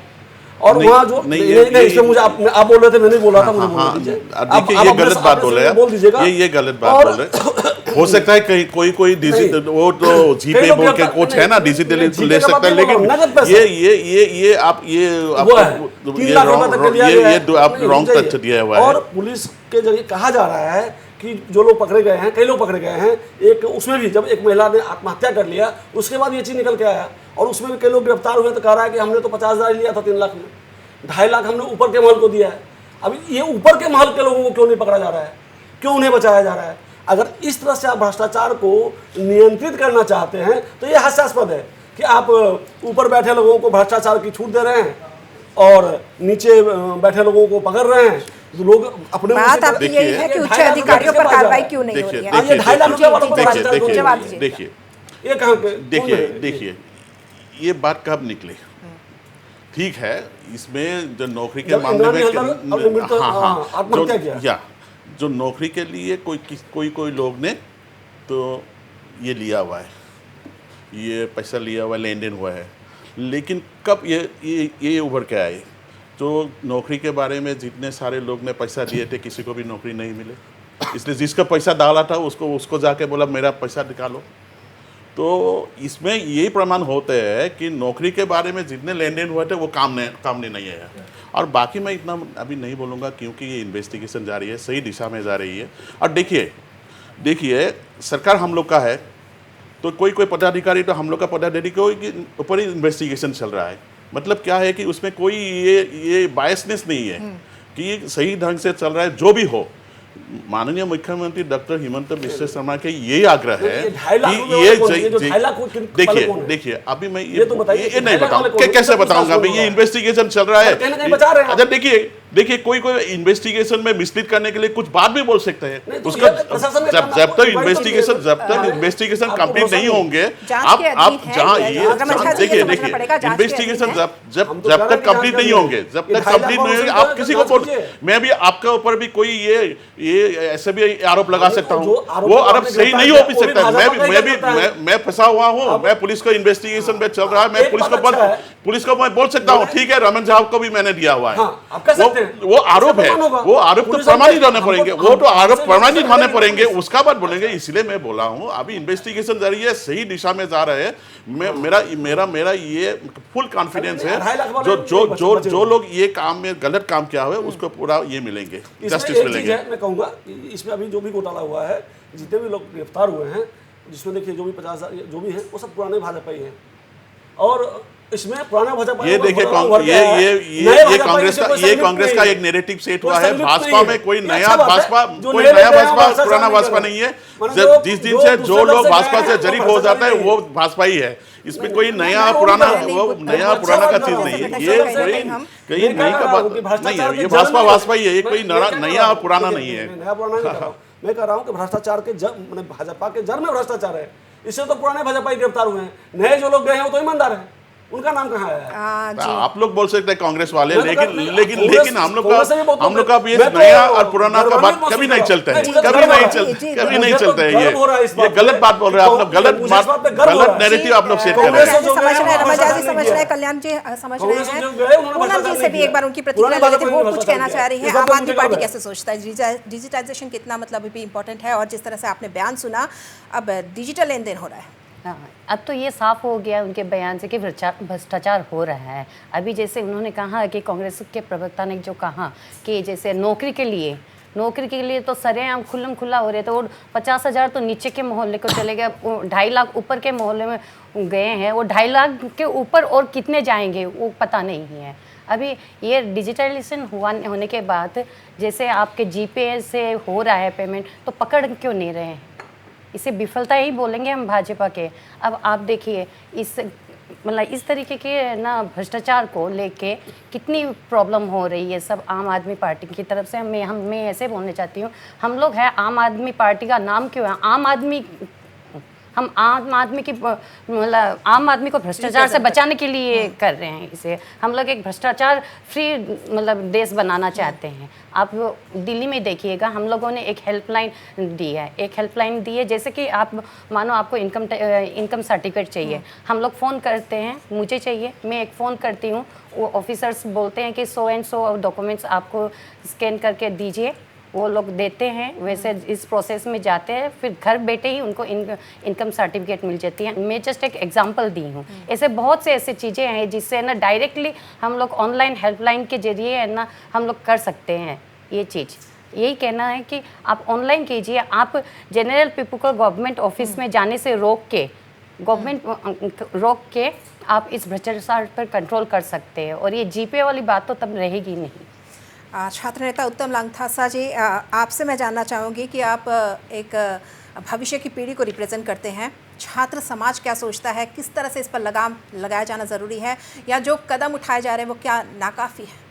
और वहाँ जो इसमें मुझे आप बोल रहे थे, मैं नहीं बोल रहा था, मुझे बोल दीजिए। देखिए ये गलत बात बोल रहे हैं, बोल दीजिएगा, ये गलत बात बोल रहे हैं। हो सकता है कहीं कोई डिजिटल वो तो जीपे बोल के कुछ है ना, डिजिटल ले सकता है, लेकिन ये आप रॉन्ग तथ्य दिया हुआ है। और पुलिस के जरिए कहा जा रहा है कि जो लोग पकड़े गए हैं, कई लोग पकड़े गए हैं, एक उसमें भी जब एक महिला ने आत्महत्या कर लिया उसके बाद ये चीज़ निकल के आया और उसमें भी कई लोग गिरफ्तार हुए, तो कह रहा है कि हमने तो 50,000 लिया था 3 लाख में, 2.5 लाख हमने ऊपर के महल को दिया है। अभी ये ऊपर के महल के लोगों को क्यों नहीं पकड़ा जा रहा है, क्यों उन्हें बचाया जा रहा है? अगर इस तरह से आप भ्रष्टाचार को नियंत्रित करना चाहते हैं तो ये हास्यास्पद है कि आप ऊपर बैठे लोगों को भ्रष्टाचार की छूट दे रहे हैं और नीचे बैठे लोगों को पकड़ रहे हैं। तो लोग अपने बात आपकी यही है कि उच्च अधिकारियों पर कार्रवाई क्यों नहीं हो रही है? ये 2.5 लाख रुपया वाला देखिए ये कहाँ पे? देखिए ये बात कब निकली? ठीक है, इसमें जो नौकरी के मामले में आत्महत्या किया, जो नौकरी के लिए कोई लोग ने तो ये लिया हुआ है, ये पैसा लिया हुआ है, लेन देन हुआ है, लेकिन कब ये उभर के आए? जो नौकरी के बारे में जितने सारे लोग ने पैसा दिए थे, किसी को भी नौकरी नहीं मिले, इसलिए जिसका पैसा डाला था उसको जाके बोला मेरा पैसा निकालो। तो इसमें यही प्रमाण होते हैं कि नौकरी के बारे में जितने लेन देन हुए थे वो काम नहीं आया। और बाकी मैं इतना अभी नहीं बोलूँगा क्योंकि ये इन्वेस्टिगेशन जारी है, सही दिशा में जा रही है। और देखिए सरकार हम लोग का है, तो कोई पदाधिकारी, तो हम लोग का पदाधिकारी के ऊपर ही इन्वेस्टिगेशन चल रहा है। मतलब क्या है कि उसमें कोई ये बायसनेस नहीं है कि ये सही ढंग से चल रहा है। जो भी हो, माननीय मुख्यमंत्री डॉक्टर हिमंत बिश्व शर्मा के यही आग्रह है कि ये देखिए अभी मैं ये नहीं बताऊँ, कैसे बताऊंगा भाई, ये इन्वेस्टिगेशन चल रहा है। अच्छा देखिए कोई इन्वेस्टिगेशन में मिसलीड करने के लिए कुछ बात भी बोल सकते हैं, उसका जब तक इन्वेस्टिगेशन कंप्लीट नहीं होंगे, आप जहाँ देखिए इन्वेस्टिगेशन जब तक कंप्लीट नहीं होंगे, आप किसी को, मैं भी आपके ऊपर भी कोई ये ऐसे भी आरोप लगा सकता हूँ, वो आरोप सही नहीं हो भी सकता है। मैं फंसा हुआ हूँ, मैं पुलिस को इन्वेस्टिगेशन में चल रहा है, मैं पुलिस को मैं बोल सकता हूँ, ठीक है रमन साहब को भी मैंने दिया हुआ है, वो आरोप है, वो आरोप तो प्रमाणित होने पड़ेंगे, वो तो आरोप प्रमाणित होने पड़ेंगे, उसका बात बोलेंगे। इसलिए मैं बोला हूँ अभी इन्वेस्टिगेशन जारी है, सही दिशा में जा रहे हैं। मेरा ये फुल कॉन्फिडेंस है, जो लोग ये काम में गलत काम किया हुआ है उसको पूरा ये मिलेंगे, जस्टिस मिलेंगे। मैं कहूँगा इसमें अभी जो भी घोटाला हुआ है, जितने भी लोग गिरफ्तार हुए हैं, जिसमें देखिए जो भी 50,000 जो भी है वो सब पुराने भाजपा ही हैं। और इसमें पुराना भाजपा ये देखिए ये कांग्रेस का एक नैरेटिव सेट हुआ है। भाजपा में कोई नया भाजपा पुराना भाजपा नहीं है। जिस दिन से जो लोग भाजपा से जरीब हो जाता है वो भाजपा ही है। इसमें कोई नया पुराना का चीज नहीं है। ये कोई नई का बात नहीं है। ये भाजपा ही है। ये कोई नया पुराना नहीं है। नया पुराना नहीं कर रहा हूं। मैं कह रहा हूं कि भ्रष्टाचार के जड़, भाजपा के जड़ में भ्रष्टाचार है। इससे तो पुराने भाजपा ही गिरफ्तार हुए हैं। नए जो लोग गए हैं वो तो ईमानदार हैं। उनका नाम कहाँ है? आप लोग बोल सकते हैं कांग्रेस वाले, लेकिन हम लोग का भी नया और पुराना का बात कभी नहीं चलता है। कभी नहीं चलता है। ये गलत बात बोल रहे हैं आप लोग। गलत नैरेटिव आप लोग सेट कर रहे हैं। समझ रहे हैं, कल्याण जी समझ रहे हैं। पूनम जी से भी एक बार उनकी प्रतिक्रिया ले लेते हैं। वो कुछ कहना चाह रही है। आम आदमी पार्टी कैसे सोचता है डिजिटाइजेशन कितना मतलब भी इम्पोर्टेंट है, और जिस तरह से आपने बयान सुना, अब डिजिटल लेन देन हो रहा है। हाँ, अब तो ये साफ हो गया उनके बयान से कि भ्रष्टाचार हो रहा है। अभी जैसे उन्होंने कहा कि कांग्रेस के प्रवक्ता ने जो कहा कि जैसे नौकरी के लिए तो सरेआम खुल्लम खुल्ला हो रहे थे। वो 50,000 तो नीचे के मोहल्ले को चले गए, 2.5 लाख ऊपर के मोहल्ले में गए हैं। वो 2.5 लाख के ऊपर और कितने जाएंगे वो पता नहीं है। अभी ये डिजिटलाइजेशन होने के बाद जैसे आपके जीपे से हो रहा है पेमेंट, तो पकड़ क्यों नहीं रहे हैं? इसे विफलता ही बोलेंगे हम भाजपा के। अब आप देखिए इस तरीके के ना भ्रष्टाचार को लेके कितनी प्रॉब्लम हो रही है सब आम आदमी पार्टी की तरफ से। मैं ऐसे बोलना चाहती हूँ, हम लोग हैं आम आदमी पार्टी का नाम क्यों है आम आदमी? हम आम आदमी को भ्रष्टाचार से बचाने के लिए कर रहे हैं। इसे हम लोग एक भ्रष्टाचार फ्री देश बनाना चाहते हैं। आप दिल्ली में देखिएगा, हम लोगों ने एक हेल्पलाइन दी है। जैसे कि आप मानो आपको इनकम सर्टिफिकेट चाहिए, हम लोग फ़ोन करते हैं, मुझे चाहिए, मैं एक फ़ोन करती हूँ, वो ऑफिसर्स बोलते हैं कि 100 एंड 100 डॉक्यूमेंट्स आपको स्कैन करके दीजिए, वो लोग देते हैं। वैसे इस प्रोसेस में जाते हैं, फिर घर बैठे ही उनको इनकम सर्टिफिकेट मिल जाती है। मैं जस्ट एक एग्जांपल दी हूँ। ऐसे बहुत से ऐसी चीज़ें हैं जिससे ना डायरेक्टली हम लोग ऑनलाइन हेल्पलाइन के जरिए है ना हम लोग कर सकते हैं ये चीज़। यही कहना है कि आप ऑनलाइन कीजिए। आप जनरल पीपल को गवर्नमेंट ऑफिस में जाने से रोक के आप इस भ्रष्टाचार पर कंट्रोल कर सकते हैं। और ये जीपे वाली बात तो तब रहेगी नहीं। छात्र नेता उत्तम लांगथासा जी, आपसे मैं जानना चाहूँगी कि आप एक भविष्य की पीढ़ी को रिप्रेजेंट करते हैं। छात्र समाज क्या सोचता है, किस तरह से इस पर लगाम लगाया जाना ज़रूरी है, या जो कदम उठाए जा रहे हैं वो क्या नाकाफ़ी है?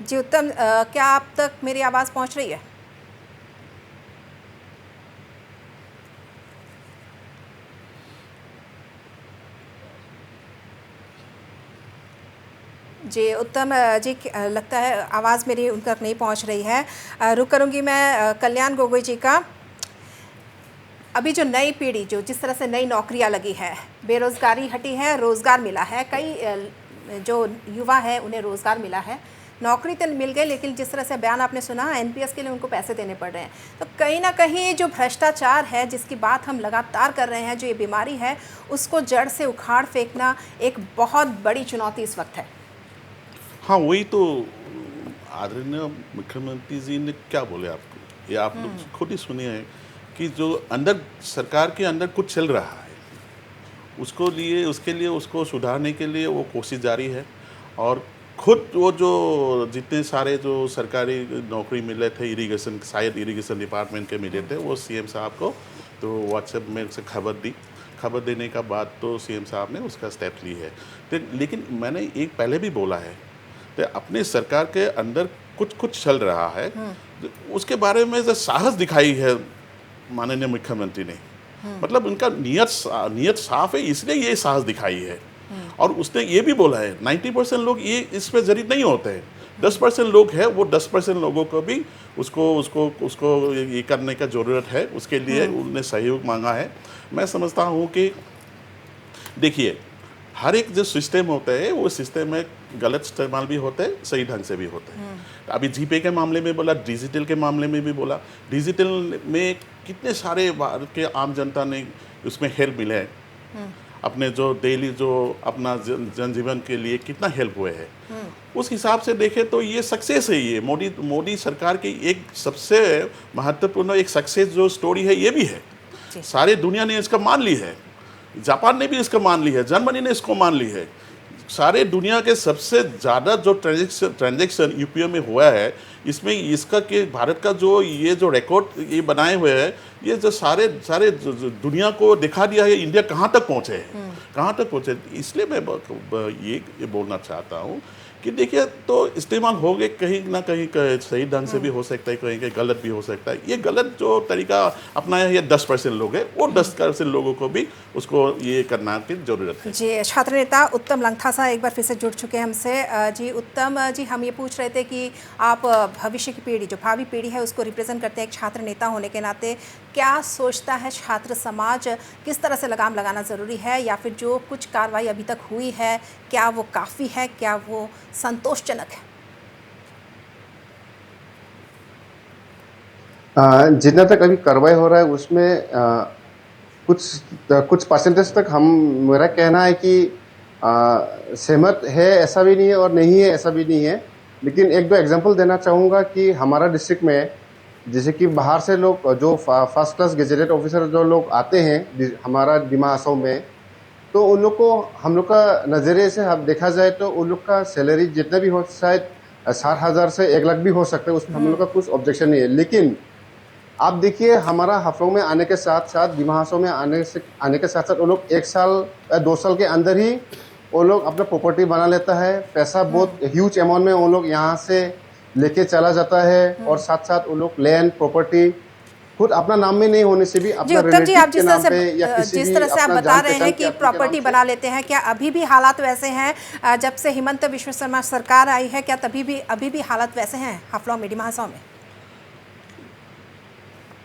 जी उत्तम, क्या आप तक मेरी आवाज़ पहुंच रही है? जी उत्तम जी, लगता है आवाज़ मेरी उन तक नहीं पहुंच रही है। रुक करूंगी मैं कल्याण गोगोई जी का। अभी जो नई पीढ़ी, जो जिस तरह से नई नौकरियां लगी है, बेरोज़गारी हटी है, रोज़गार मिला है, कई जो युवा है उन्हें रोज़गार मिला है, नौकरी तो मिल गई, लेकिन जिस तरह से बयान आपने सुना, एनपीएस के लिए उनको पैसे देने पड़ रहे हैं। तो कहीं ना कहीं जो भ्रष्टाचार है, जिसकी बात हम लगातार कर रहे हैं, जो ये बीमारी है, उसको जड़ से उखाड़ फेंकना एक बहुत बड़ी चुनौती इस वक्त है। हाँ, वही तो आदरणीय मुख्यमंत्री जी ने क्या बोले आपको, ये आप लोग खुद ही सुनिए कि जो अंदर सरकार के अंदर कुछ चल रहा है, उसके लिए उसको सुधारने के लिए वो कोशिश जारी है। और खुद वो जो जितने सारे जो सरकारी नौकरी मिले थे, इरिगेशन डिपार्टमेंट के मिले थे, वो सीएम साहब को तो व्हाट्सएप में से खबर देने का बाद तो सीएम साहब ने उसका स्टेप ली है। तो लेकिन मैंने एक पहले भी बोला है, तो अपने सरकार के अंदर कुछ चल रहा है, उसके बारे में जो साहस दिखाई है माननीय मुख्यमंत्री ने, मतलब उनका नियत साफ है, इसलिए ये साहस दिखाई है। और उसने ये भी बोला है 90% लोग ये इस पे जरिए नहीं होते हैं, 10% लोग हैं, वो 10% लोगों को भी उसको ये करने का ज़रूरत है, उसके लिए उन्होंने सहयोग मांगा है। मैं समझता हूँ कि देखिए, हर एक जो सिस्टम होता है वो सिस्टम में गलत इस्तेमाल भी होते हैं, सही ढंग से भी होते हैं। अभी जीपे के मामले में बोला, डिजिटल के मामले में भी बोला। डिजिटल में कितने सारे भारत के आम जनता ने उसमें हेल्प मिले हैं। अपने जो डेली जो अपना जनजीवन के लिए कितना हेल्प हुए हैं, उस हिसाब से देखें तो ये सक्सेस है। ये मोदी सरकार की एक सबसे महत्वपूर्ण एक सक्सेस जो स्टोरी है ये भी है। सारे दुनिया ने इसका मान ली है, जापान ने भी इसका मान ली है, जर्मनी ने इसको मान ली है। सारे दुनिया के सबसे ज़्यादा जो ट्रांजैक्शन यूपीओ में हुआ है, इसमें इसका कि भारत का जो ये जो रिकॉर्ड ये बनाए हुए हैं, ये जो सारे दुनिया को दिखा दिया है इंडिया कहाँ तक पहुँचे है, कहाँ तक पहुँचे। इसलिए मैं ये बोलना चाहता हूँ कि देखिए, तो इस्तेमाल हो गए कहीं ना कहीं सही ढंग से भी हो सकता है, कहीं गलत भी हो सकता है। ये गलत जो तरीका अपनाया है ये 10% लोग हैं, वो 10% लोगों को भी उसको ये करना की जरूरत है। जी, छात्र नेता उत्तम लंगथासा एक बार फिर से जुड़ चुके हैं हमसे। जी उत्तम जी, हम ये पूछ रहे थे कि आप भविष्य की पीढ़ी, जो भावी पीढ़ी है, उसको रिप्रेजेंट करते हैं एक छात्र नेता होने के नाते। क्या सोचता है छात्र समाज, किस तरह से लगाम लगाना ज़रूरी है, या फिर जो कुछ कार्रवाई अभी तक हुई है क्या वो काफ़ी है, क्या वो संतोषजनक है? जितना तक अभी कार्रवाई हो रहा है उसमें कुछ परसेंटेज तक मेरा कहना है कि सहमत है ऐसा भी नहीं है और नहीं है ऐसा भी नहीं है। लेकिन एक दो एग्जांपल देना चाहूँगा कि हमारा डिस्ट्रिक्ट में जैसे कि बाहर से लोग जो फर्स्ट क्लास गेजेटेड ऑफिसर जो लोग आते हैं हमारा डिमा हासाओ में, तो उन लोग को हम लोग का नज़रिए से हम देखा जाए तो उन लोग का सैलरी जितना भी हो, शायद 60,000 से 1 लाख भी हो सकता है, उसमें हम लोग का कुछ ऑब्जेक्शन नहीं है। लेकिन आप देखिए, हमारा हाफलोंग में आने के साथ साथ डिमा हासाओ में आने के साथ साथ वो लोग 1 साल 2 साल के अंदर ही वो लोग अपना प्रॉपर्टी बना लेता है। पैसा बहुत ह्यूज अमाउंट में वो लोग यहाँ से लेके चला जाता है, और साथ साथ वो लोग लैंड प्रॉपर्टी खुद अपना नाम में नहीं होने से भी अपना उत्तम जी, आप जिस तरह से आप बता रहे हैं कि प्रॉपर्टी बना लेते हैं, क्या अभी भी हालात वैसे हैं जब से हिमंत विश्व शर्मा सरकार आई है? क्या अभी भी हालात वैसे हैं हाफलॉन्ग में, डिमा हासाओ में?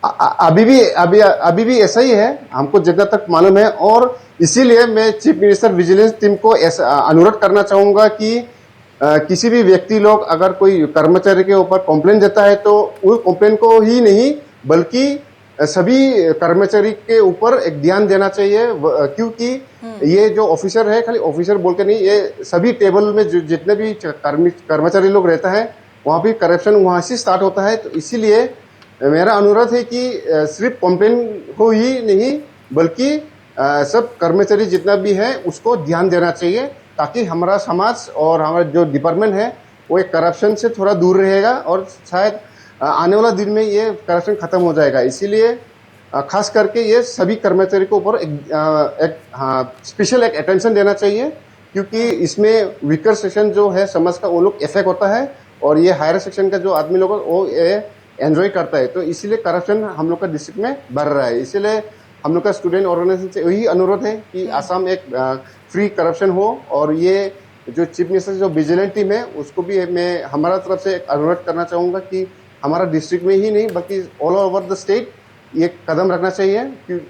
अभी भी ऐसा ही है, हमको जितना तक मालूम है। और इसीलिए मैं चीफ मिनिस्टर विजिलेंस टीम को अनुरोध करना चाहूँगा कि किसी भी व्यक्ति लोग अगर कोई कर्मचारी के ऊपर कंप्लेन देता है तो उस कंप्लेन को ही नहीं बल्कि सभी कर्मचारी के ऊपर एक ध्यान देना चाहिए, क्योंकि ये जो ऑफिसर है, खाली ऑफिसर बोल के नहीं, ये सभी टेबल में जितने भी कर्मचारी लोग रहता है वहाँ भी करप्शन वहाँ से स्टार्ट होता है। तो इसीलिए मेरा अनुरोध है कि सिर्फ कंप्लेन को ही नहीं बल्कि सब कर्मचारी जितना भी है उसको ध्यान देना चाहिए, ताकि हमारा समाज और हमारा जो डिपार्टमेंट है वो एक करप्शन से थोड़ा दूर रहेगा और शायद आने वाला दिन में ये करप्शन खत्म हो जाएगा। इसीलिए खास करके ये सभी कर्मचारी को ऊपर एक स्पेशल एक अटेंशन देना चाहिए, क्योंकि इसमें वीकर सेक्शन जो है समाज का वो लोग इफेक्ट होता है और ये हायर सेक्शन का जो आदमी लोग वो एंजॉय करता है। तो इसीलिए करप्शन हम लोग का डिस्ट्रिक्ट में बढ़ रहा है। इसीलिए हम लोग का स्टूडेंट ऑर्गेनाइजेशन से यही अनुरोध है कि आसाम एक फ्री करप्शन हो, और ये जो चीफ मिनिस्टर जो विजिलेंट टीम है उसको भी मैं हमारा तरफ से अनुरोध करना चाहूँगा कि हमारा डिस्ट्रिक्ट में ही नहीं बल्कि ऑल ओवर द स्टेट ये कदम रखना चाहिए,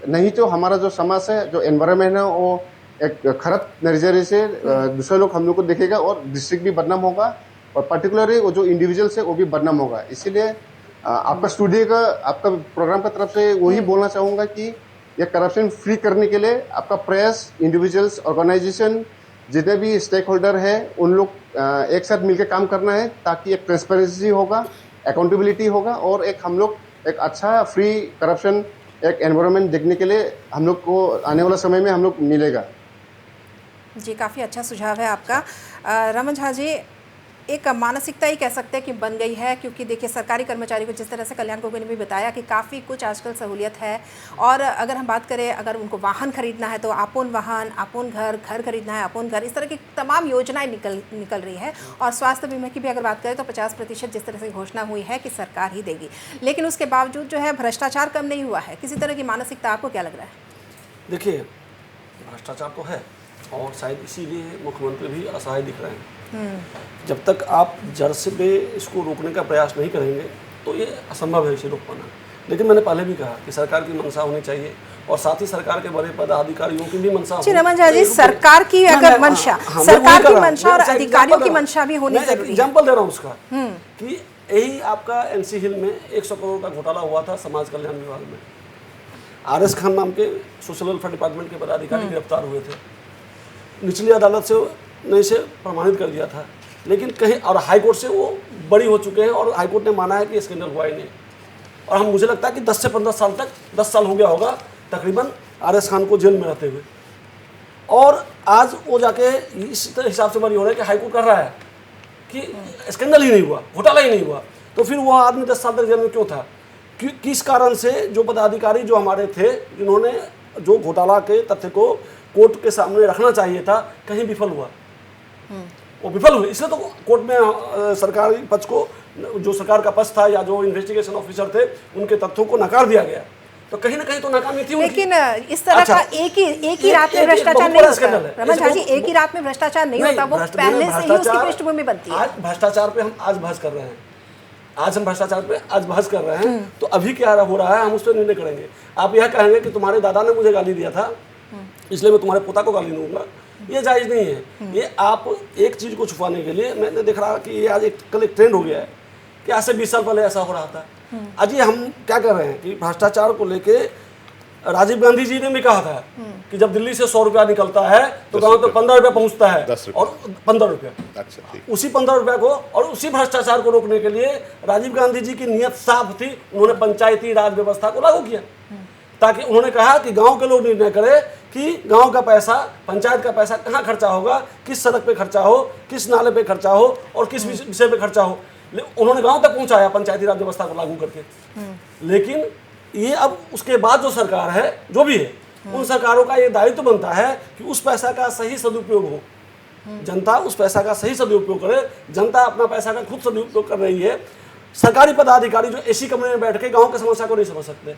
नहीं तो हमारा जो समाज है, जो एनवायरनमेंट है, वो एक खराब नजरिए से दूसरे लोग हम लोग को देखेगा और डिस्ट्रिक्ट भी बदनाम होगा, और पर्टिकुलरली वो जो इंडिविजुअल्स है वो भी बदनाम होगा। इसीलिए आपका स्टूडियो का, आपका प्रोग्राम का तरफ से वही बोलना चाहूँगा कि ये करप्शन फ्री करने के लिए आपका प्रयास, इंडिविजुअल्स, ऑर्गेनाइजेशन, जितने भी स्टेक होल्डर है उन लोग एक साथ मिलकर काम करना है, ताकि एक ट्रांसपेरेंसी होगा, अकाउंटेबिलिटी होगा, और एक हम लोग एक अच्छा फ्री करप्शन एक एनवायरनमेंट देखने के लिए हम लोग को आने वाला समय में हम लोग मिलेगा। जी, काफ़ी अच्छा सुझाव है आपका। रमन झा जी, एक मानसिकता ही कह सकते हैं कि बन गई है, क्योंकि देखिए सरकारी कर्मचारी को जिस तरह से कल्याण गोगोई ने भी बताया कि काफ़ी कुछ आजकल सहूलियत है, और अगर हम बात करें, अगर उनको वाहन खरीदना है तो अपन वाहन, अपन घर, घर खरीदना है अपन घर, इस तरह की तमाम योजनाएं निकल रही है। और स्वास्थ्य बीमा की भी अगर बात करें तो 50% जिस तरह से घोषणा हुई है कि सरकार ही देगी, लेकिन उसके बावजूद जो है भ्रष्टाचार कम नहीं हुआ है। किसी तरह की मानसिकता आपको क्या लग रहा है? देखिए, भ्रष्टाचार तो है और शायद इसीलिए मुख्यमंत्री भी असहाय दिख रहे हैं। जब तक आप जड़ से इसको रोकने का प्रयास नहीं करेंगे तो ये असंभव है इसे रोक पाना। लेकिन मैंने पहले भी कहा कि सरकार की मंशा होनी चाहिए, और साथ ही सरकार के बड़े पदाधिकारियों की भी मंशा होनी चाहिए। रमन झा जी, सरकार की अगर मंशा, सरकार की मंशा और अधिकारियों की मंशा भी होनी जरूरी है। एग्जाम्पल दे रहा हूँ उसका कि यही आपका NC हिल में 100 करोड़ का घोटाला हुआ था समाज कल्याण विभाग में। RS खान नाम के सोशल वेलफेयर डिपार्टमेंट के पदाधिकारी गिरफ्तार हुए थे। निचली अदालत से ने इसे प्रमाणित कर दिया था, लेकिन कहीं और हाई कोर्ट से वो बरी हो चुके हैं और हाई कोर्ट ने माना है कि स्कैंडल हुआ ही नहीं। और हम मुझे लगता है कि 10 से 15 साल तक 10 साल हो गया होगा तकरीबन RS खान को जेल में रहते हुए, और आज वो जाके इस हिसाब से बरी हो रहे हैं कि हाई कोर्ट कर रहा है कि स्कैंडल ही नहीं हुआ, घोटाला ही नहीं हुआ। तो फिर वो आदमी 10 साल तक जेल में क्यों था? किस कारण से जो पदाधिकारी जो हमारे थे, जिन्होंने जो घोटाला के तथ्य को कोर्ट के सामने रखना चाहिए था, कहीं विफल हुआ, वो विफल हुए। इसलिए तो कोर्ट में सरकारी पक्ष को, जो सरकार का पक्ष था या जो इन्वेस्टिगेशन ऑफिसर थे, उनके तथ्यों को नकार दिया गया। तो कहीं ना कहीं तो नाकामी थी उनकी। लेकिन इस तरह का एक ही रात में भ्रष्टाचार नहीं होता रमन झा जी, एक ही रात में भ्रष्टाचार नहीं होता, वो पहले से ही उसकी पृष्ठभूमि बनती है। आज भ्रष्टाचार पे हम आज बहस कर रहे हैं, आज हम भ्रष्टाचार पे आज बहस कर रहे हैं, तो अभी क्या हो रहा है हम उस पर निर्णय करेंगे। आप यह कहेंगे कि तुम्हारे दादा ने मुझे गाली दिया था इसलिए मैं तुम्हारे पोता को गाली दूंगा, ये जायज़ नहीं है। ये आप एक चीज़ को छुपाने के लिए, मैंने देख रहा कि ये आज कल एक ट्रेंड हो गया है कि आज से 20 साल पहले ऐसा हो रहा था। आज ये हम क्या कर रहे हैं कि भ्रष्टाचार को लेके राजीव गांधी जी ने भी कहा था कि जब दिल्ली से 100 रुपया निकलता है तो गाँव तो 15 रुपया पहुँचता है, 10 रुपया और 15 रुपया, अच्छा ठीक। उसी 15 रुपया को और उसी भ्रष्टाचार को रोकने के लिए राजीव गांधी जी की नीयत साफ थी। उन्होंने पंचायती राज व्यवस्था को लागू किया, ताकि उन्होंने कहा कि गांव के लोग निर्णय करें कि गांव का पैसा, पंचायत का पैसा कहाँ खर्चा होगा, किस सड़क पे खर्चा हो, किस नाले पे खर्चा हो और किस विषय पे खर्चा हो। उन्होंने गांव तक पहुंचाया पंचायती राज व्यवस्था को लागू करके। लेकिन ये अब उसके बाद जो सरकार है, जो भी है, उन सरकारों का ये दायित्व बनता है कि उस पैसा का सही सदुपयोग हो, जनता उस पैसा का सही सदुपयोग करे। जनता अपना पैसा का खुद सदुपयोग कर रही है। सरकारी पदाधिकारी जो एसी कमरे में बैठ के गाँव की समस्या को नहीं समझ सकते,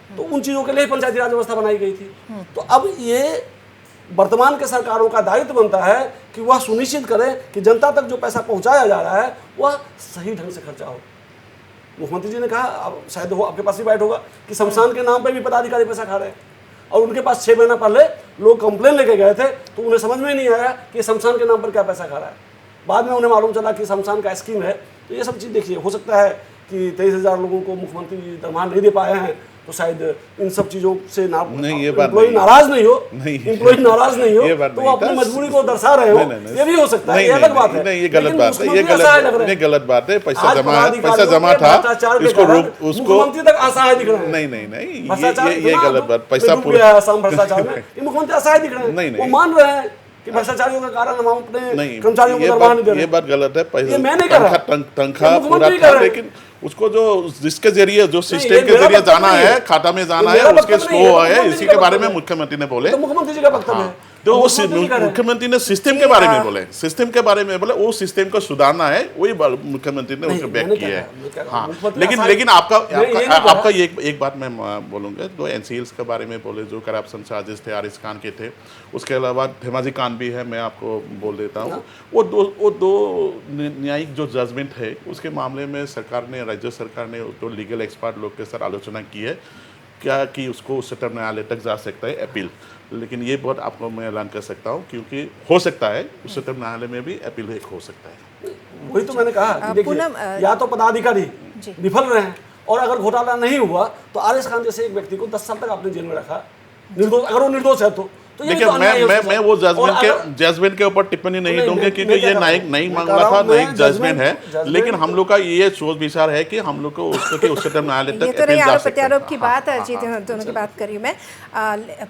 तो उन चीज़ों के लिए पंचायती राज व्यवस्था बनाई गई थी। तो अब ये वर्तमान के सरकारों का दायित्व बनता है कि वह सुनिश्चित करें कि जनता तक जो पैसा पहुंचाया जा रहा है वह सही ढंग से खर्चा हो। मुख्यमंत्री जी ने कहा, अब शायद वो आपके पास ही बैठ होगा, कि शमशान के नाम पे भी पदाधिकारी पैसा खा रहे हैं, और उनके पास 6 महीना पहले लोग कंप्लेन लेके गए थे तो उन्हें समझ में नहीं आया कि शमशान के नाम पर क्या पैसा खा रहा है। बाद में उन्हें मालूम चला कि शमशान का स्कीम है। तो ये सब चीज़ देखिए, हो सकता है कि 23,000 लोगों को मुख्यमंत्री जी दरमाहा नहीं दे पाए हैं, तो शायद इन सब चीज़ों से नहीं, ये बात एम्प्लॉय नाराज नहीं हो, एम्प्लॉय नाराज नहीं ये हो, बात तो नहीं अपनी था। मजबूरी को दर्शा रहे हो, ये भी हो सकता है, ये अलग बात है। नहीं, ये गलत लेकिन बात है, ये मुख्यमंत्री असहाय लग रहे हैं। गलत बात है। पैसा आज जमा पदाधिकारियों के था, भ्रष्टाचार के इसको कारण रोक, उसको मुख्यमंत्री तक असहाय दिख रहे हैं। नहीं, भ्रष्टाचार ये गलत बात। पैसा डूब गया है असम भ्रष्टाचार में, ये मुख्यमंत्री असहाय दिख रहे हैं। वो मान रहे हैं कि भ्रष्टाचारियों के कारण हम अपने कर्मचारियों को दरमाहा नहीं दे रहे। ये बात गलत है। ये मैं नहीं कर रहा। तनख्वाह पूरा मुख्यमंत्री था, कर रहे हैं। लेकिन उसको जो जिसके जरिए, जो सिस्टम ये के मेरा जरिए वक्तव्य जाना नहीं है, है। खाता में जाना ये है, मेरा उसके वक्तव्य नहीं स्लो है, है, मुख्यमंत्री इसी जी का के बारे में वक्तव्य है। मुख्यमंत्री ने बोले। तो मुख्यमंत्री जी का वक्तव्य है, तो वो मुख्यमंत्री जी का है। मुख्यमंत्री ने सिस्टम के बारे में बोले, सिस्टम के बारे में बोले, वो सिस्टम को सुधारना है, वही मुख्यमंत्री ने उसको बैक किया है। हाँ, लेकिन आपका एक बात मैं बोलूँगा, दो NCLs के बारे में बोले, जो करप्शन चार्जेस थे RS खान के थे, उसके अलावा धेमाजी कांड भी है, मैं आपको बोल देता हूँ। वो दो न्यायिक जो जजमेंट है, उसके मामले में सरकार ने, राज्य सरकार ने तो लीगल एक्सपर्ट लोग के साथ आलोचना की है क्या कि उसको उच्चतम न्यायालय तक जा सकता है अपील। लेकिन ये बहुत आपको मैं ऐलान कर सकता हूँ, क्योंकि हो सकता है उच्चतम न्यायालय में भी अपील एक हो सकता है। वही तो मैंने कहा कि देखिए, या तो पदाधिकारी विफल रहे हैं, और अगर घोटाला नहीं हुआ तो RS खान जैसे एक व्यक्ति को 10 साल तक आपने जेल में रखा, निर्दोष, अगर वो निर्दोष है तो देखिए, मैं वो जजमेंट के ऊपर टिप्पणी नहीं दूंगा, क्योंकि ये नहीं मामला था, न्यायिक जजमेंट है। लेकिन हम लोग का ये सोच विचार है कि हम लोग को उसके उच्चतम न्यायालय तक ये तो नहीं अपील जा आरोप सकता है। प्रत्यारोप की बात है जी, दोनों की बात करी मैं।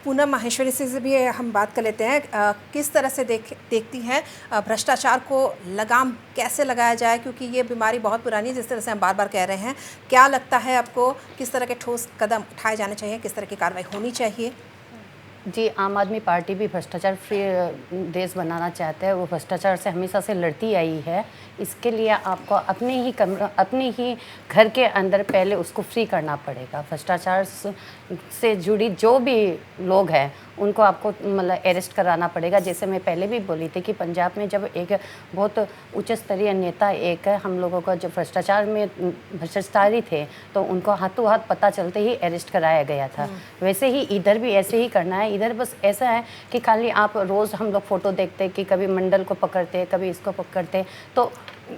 पूनम माहेश्वरी से भी हम बात कर लेते हैं, किस तरह से देखती हैं भ्रष्टाचार को लगाम कैसे लगाया जाए, क्योंकि ये बीमारी बहुत पुरानी है, जिस तरह से हम बार बार कह रहे हैं। क्या लगता है आपको, किस तरह के ठोस कदम उठाए जाने चाहिए, किस तरह की कार्रवाई होनी चाहिए? जी, आम आदमी पार्टी भी भ्रष्टाचार फ्री देश बनाना चाहता है। वो भ्रष्टाचार से हमेशा से लड़ती आई है। इसके लिए आपको अपने ही घर के अंदर पहले उसको फ्री करना पड़ेगा। भ्रष्टाचार से जुड़ी जो भी लोग हैं उनको आपको मतलब अरेस्ट कराना पड़ेगा। जैसे मैं पहले भी बोली थी कि पंजाब में जब एक बहुत उच्च स्तरीय नेता एक हम लोगों का जो भ्रष्टाचार में भ्रष्टाचारी थे, तो उनको हाथों हाथ पता चलते ही अरेस्ट कराया गया था। वैसे ही इधर भी ऐसे ही करना है। इधर बस ऐसा है कि खाली आप रोज़ हम लोग फ़ोटो देखते कि कभी मंडल को पकड़ते, कभी इसको पकड़ते, तो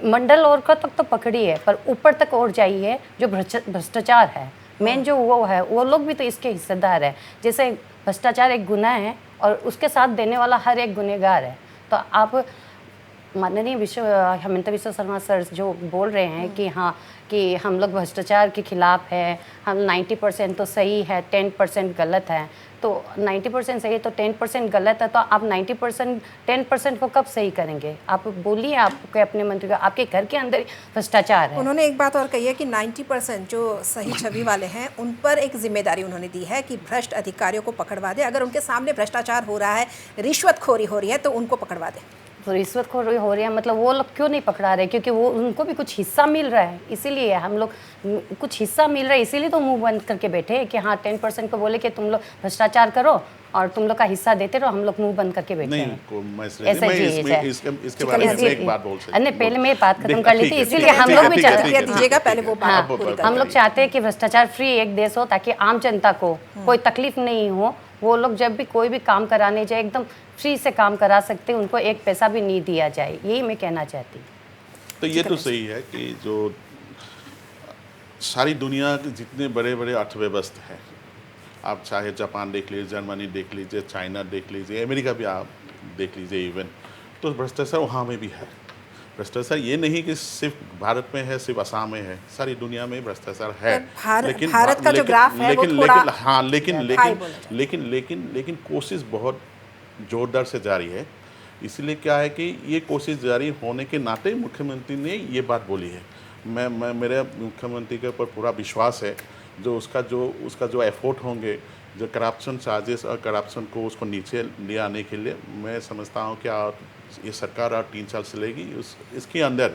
मंडल और का तक तो पकड़ी है, पर ऊपर तक और जाइए जो भ्रष्टाचार है, मेन जो वो है वो लोग भी तो इसके हिस्सेदार है। जैसे भ्रष्टाचार एक गुनाह है और उसके साथ देने वाला हर एक गुनहगार है। तो आप माननीय हेमंत बिस्वा शर्मा सर जो बोल रहे हैं कि हाँ कि हम लोग भ्रष्टाचार के खिलाफ है, हम 90% तो सही है, 10% गलत है। तो 90% सही है तो 10% गलत है, तो आप 90% 10% को कब सही करेंगे? आप बोलिए आपके अपने मंत्री को, आपके घर के अंदर भ्रष्टाचार है। उन्होंने एक बात और कही है कि 90% जो सही छवि वाले हैं उन पर एक जिम्मेदारी उन्होंने दी है कि भ्रष्ट अधिकारियों को पकड़वा दे। अगर उनके सामने भ्रष्टाचार हो रहा है, रिश्वतखोरी हो रही है तो उनको पकड़वा दे। तो रिश्वतखोरी हो रही है मतलब वो लोग क्यों नहीं पकड़ा रहे? क्योंकि वो उनको भी कुछ हिस्सा मिल रहा है, इसीलिए हम लोग कुछ हिस्सा मिल रहा है, इसीलिए तो मुंह बंद करके बैठे हैं कि हाँ 10% को बोले कि तुम लोग भ्रष्टाचार करो और तुम लोग का हिस्सा देते रहो, हम लोग मुंह बंद करके बैठे हैं। इसके बारे में एक बात बोल सकता हूं। नहीं, पहले मैं बात खत्म कर ली थी, इसीलिए हम लोग भी चाहते दीजिएगा पहले वो बात पूरी कर हम लोग चाहते हैं कि भ्रष्टाचार फ्री एक देश हो ताकि आम जनता को कोई तकलीफ नहीं हो। वो लोग जब भी कोई भी काम कराने जाए एकदम फ्री से काम करा सकते हैं, उनको एक पैसा भी नहीं दिया जाए, यही मैं कहना चाहती हूँ। तो ये तो सही है कि जो सारी दुनिया के जितने बड़े बड़े अर्थव्यवस्था हैं, आप चाहे जापान देख लीजिए, जर्मनी देख लीजिए, चाइना देख लीजिए, अमेरिका भी आप देख लीजिए इवन, तो भ्रष्टाचार वहाँ में भी है। भ्रष्टाचार ये नहीं कि सिर्फ भारत में है, सिर्फ असम में है, सारी दुनिया में भ्रष्टाचार है। लेकिन भारत का जो ग्राफ है वो थोड़ा हाँ लेकिन कोशिश बहुत जोरदार से जारी है। इसलिए क्या है कि ये कोशिश जारी होने के नाते मुख्यमंत्री ने ये बात बोली है। मैं मेरे मुख्यमंत्री के ऊपर पूरा विश्वास है, जो उसका जो एफर्ट होंगे, जो करप्शन चार्जेस और करप्शन को उसको नीचे ले आने के लिए, मैं समझता हूँ कि ये सरकार और 3 साल चलेगी। इसके अंदर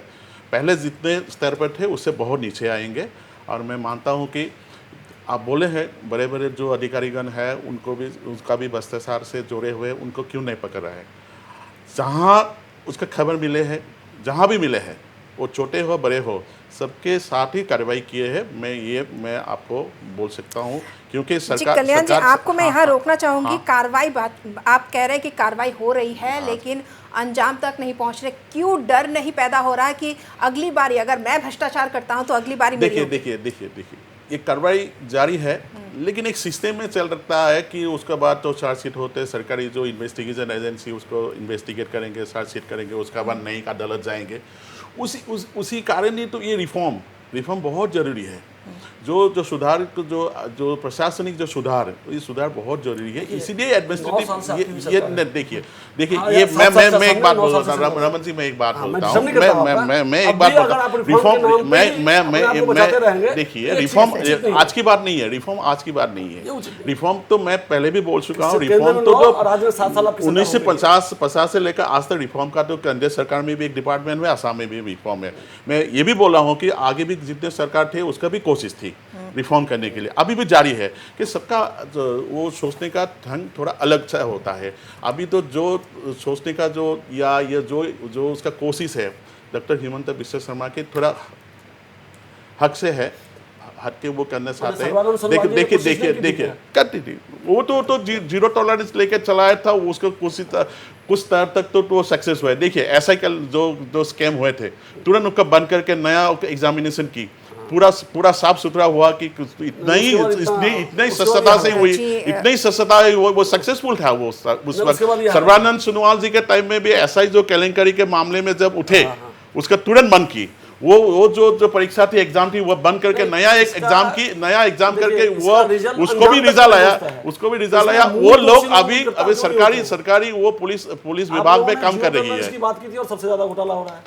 पहले जितने स्तर पर थे उससे बहुत नीचे आएंगे। और मैं मानता हूँ कि आप बोले हैं बड़े बड़े जो अधिकारीगण हैं उसका भी भ्रष्टाचार से जुड़े हुए, उनको क्यों नहीं पकड़ रहा है? जहाँ उसका खबर मिले हैं, जहाँ भी मिले हैं, वो छोटे हो बड़े हो, सबके साथ ही कार्रवाई किए हैं। मैं आपको बोल सकता हूँ, क्योंकि सरकार कल्याण जी, आपको मैं यहाँ रोकना चाहूँगी। हाँ। कार्रवाई बात आप कह रहे हैं कि कार्रवाई हो रही है, लेकिन अंजाम तक नहीं पहुँच रहे। क्यों डर नहीं पैदा हो रहा है कि अगली बारी अगर मैं भ्रष्टाचार करता हूँ तो अगली बारी देखिए ये कार्रवाई जारी है, लेकिन एक सिस्टम में चल रहा है कि उसके बाद तो चार्जशीट होते हैं, सरकारी जो इन्वेस्टिगेशन एजेंसी उसको इन्वेस्टिगेट करेंगे, चार्जशीट करेंगे, उसके बाद नई अदालत जाएंगे। उसी कारण ही तो ये रिफॉर्म बहुत ज़रूरी है। जो सुधार जो प्रशासनिक जो सुधार, ये सुधार बहुत जरूरी है। इसीलिए एडमिनिस्ट्रेटिव ये देखिए ये मैं एक बात बोलता हूँ रमन जी, मैं एक बात बोलता हूँ, मैं एक बात बोलता हूँ। रिफॉर्म मैं देखिए रिफॉर्म आज की बात नहीं है, रिफॉर्म आज की बात नहीं है। रिफॉर्म तो मैं पहले भी बोल चुका हूँ। रिफॉर्म तो 1950 से लेकर आज तक रिफॉर्म का तो केंद्र सरकार में भी एक डिपार्टमेंट है, असम में भी रिफॉर्म है। मैं ये भी बोला हूँ कि आगे भी जितने सरकार थे उसका भी कोशिश थी रिफॉर्म करने के लिए, अभी भी जारी है कि सबका वो सोचने का ढंग थोड़ा अलग सा होता है। अभी तो जो सोचने का ये जो उसका कोशिश है डॉक्टर हेमंत बिस्वा शर्मा के थोड़ा हक से है, हट के वो करना चाहते हैं। देखिए करती थी वो तो जीरो टॉलरेंस लेके चलाया था, उसको कुछ स्तर तक तो सक्सेस हुआ है। देखिए ऐसा ही जो स्कैम हुए थे तुरंत उसका बंद करके नया एग्जामिनेशन की, पूरा साफ सुथरा हुआ कि इतना ही सस्ता से हुई, इतनी सस्ता वो सक्सेसफुल था। वो उस वक्त सर्बानंद सोनोवाल जी के टाइम में भी ऐसा ही जो केलेंकरी के मामले में जब उठे उसका तुरंत बंद की। वो जो परीक्षा थी, एग्जाम थी, वो बंद करके नया एग्जाम करके वो उसको भी रिजल्ट आया। वो लोग अभी सरकारी वो पुलिस विभाग में काम कर रही है। इसकी बात की थी और सबसे ज्यादा घोटाला हो रहा है।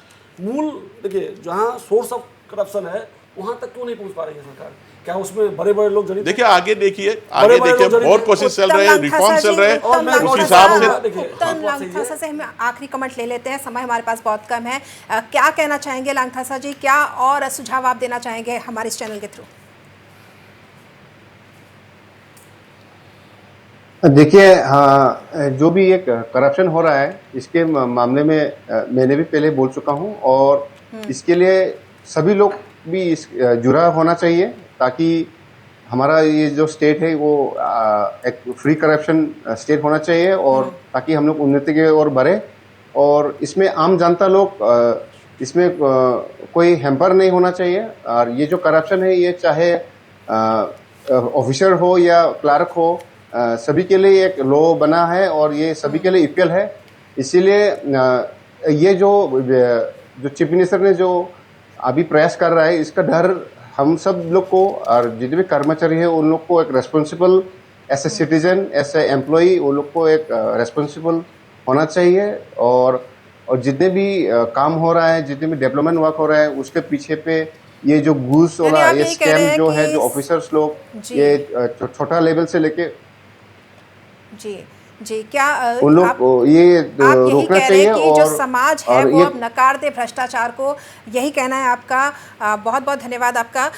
मूल देखिए जहाँ सोर्स ऑफ करप्शन है वहां तक क्यों नहीं पहुंच पा रही है सरकार? क्या उसमें बड़े लोग जड़ित? देखिए आगे देखिए बहुत कोशिश चल रहे हैं, रिफॉर्म चल रहे हैं, उस हिसाब से। उत्तम लांगथासा से हम आखिरी कमेंट ले लेते हैं, समय हमारे पास बहुत कम है। क्या कहना चाहेंगे लांगथासा जी, क्या और सुझाव आप देना चाहेंगे हमारे इस चैनल के थ्रू? देखिए हाँ, जो भी एक करप्शन हो रहा है इसके मामले में मैंने भी पहले बोल चुका हूँ, और इसके लिए सभी लोग भी जुड़ा होना चाहिए ताकि हमारा ये जो स्टेट है वो एक फ्री करप्शन स्टेट होना चाहिए, और ताकि हम लोग उन्नति की ओर बढ़े। और इसमें आम जनता लोग इसमें कोई हैम्पर नहीं होना चाहिए। और ये जो करप्शन है ये चाहे ऑफिसर हो या क्लार्क हो, सभी के लिए एक लॉ बना है और ये सभी के लिए इक्वल है। इसीलिए ये जो चीफ मिनिस्टर ने जो अभी प्रयास कर रहा है, इसका डर हम सब लोग को और जितने भी कर्मचारी हैं उन लोग को एक responsible as a citizen, as a employee, उन लोग को एक रेस्पॉन्सिबल होना चाहिए। और जितने भी काम हो रहा है, जितने भी डेवलपमेंट वर्क हो रहा है, उसके पीछे पे ये जो घूस यानी वाला आप ये यही कह रहे स्कैम हैं जो है, कि जो ऑफिसर्स लोग जी। ये छोटा लेवल से लेके जी जी, क्या उन लोग आप को ये यही रोकना कह रहे चाहिए। हैं कि जो समाज है और वो ये अब नकार दे भ्रष्टाचार को, यही कहना है आपका। बहुत बहुत धन्यवाद आपका।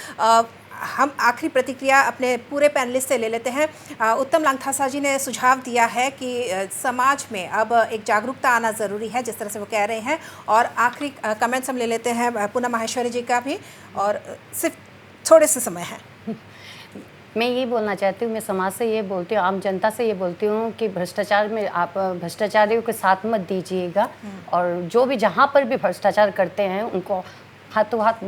हम आखिरी प्रतिक्रिया अपने पूरे पैनलिस्ट से ले लेते हैं। उत्तम लांगथासा जी ने सुझाव दिया है कि समाज में अब एक जागरूकता आना ज़रूरी है, जिस तरह से वो कह रहे हैं। और आखिरी कमेंट्स हम ले लेते हैं पूनम माहेश्वरी जी का भी, और सिर्फ थोड़े से समय है। मैं ये बोलना चाहती हूँ, मैं समाज से ये बोलती हूँ, आम जनता से ये बोलती हूँ कि भ्रष्टाचार में आप भ्रष्टाचारियों के साथ मत दीजिएगा। और जो भी जहाँ पर भी भ्रष्टाचार करते हैं उनको हाथों हाथ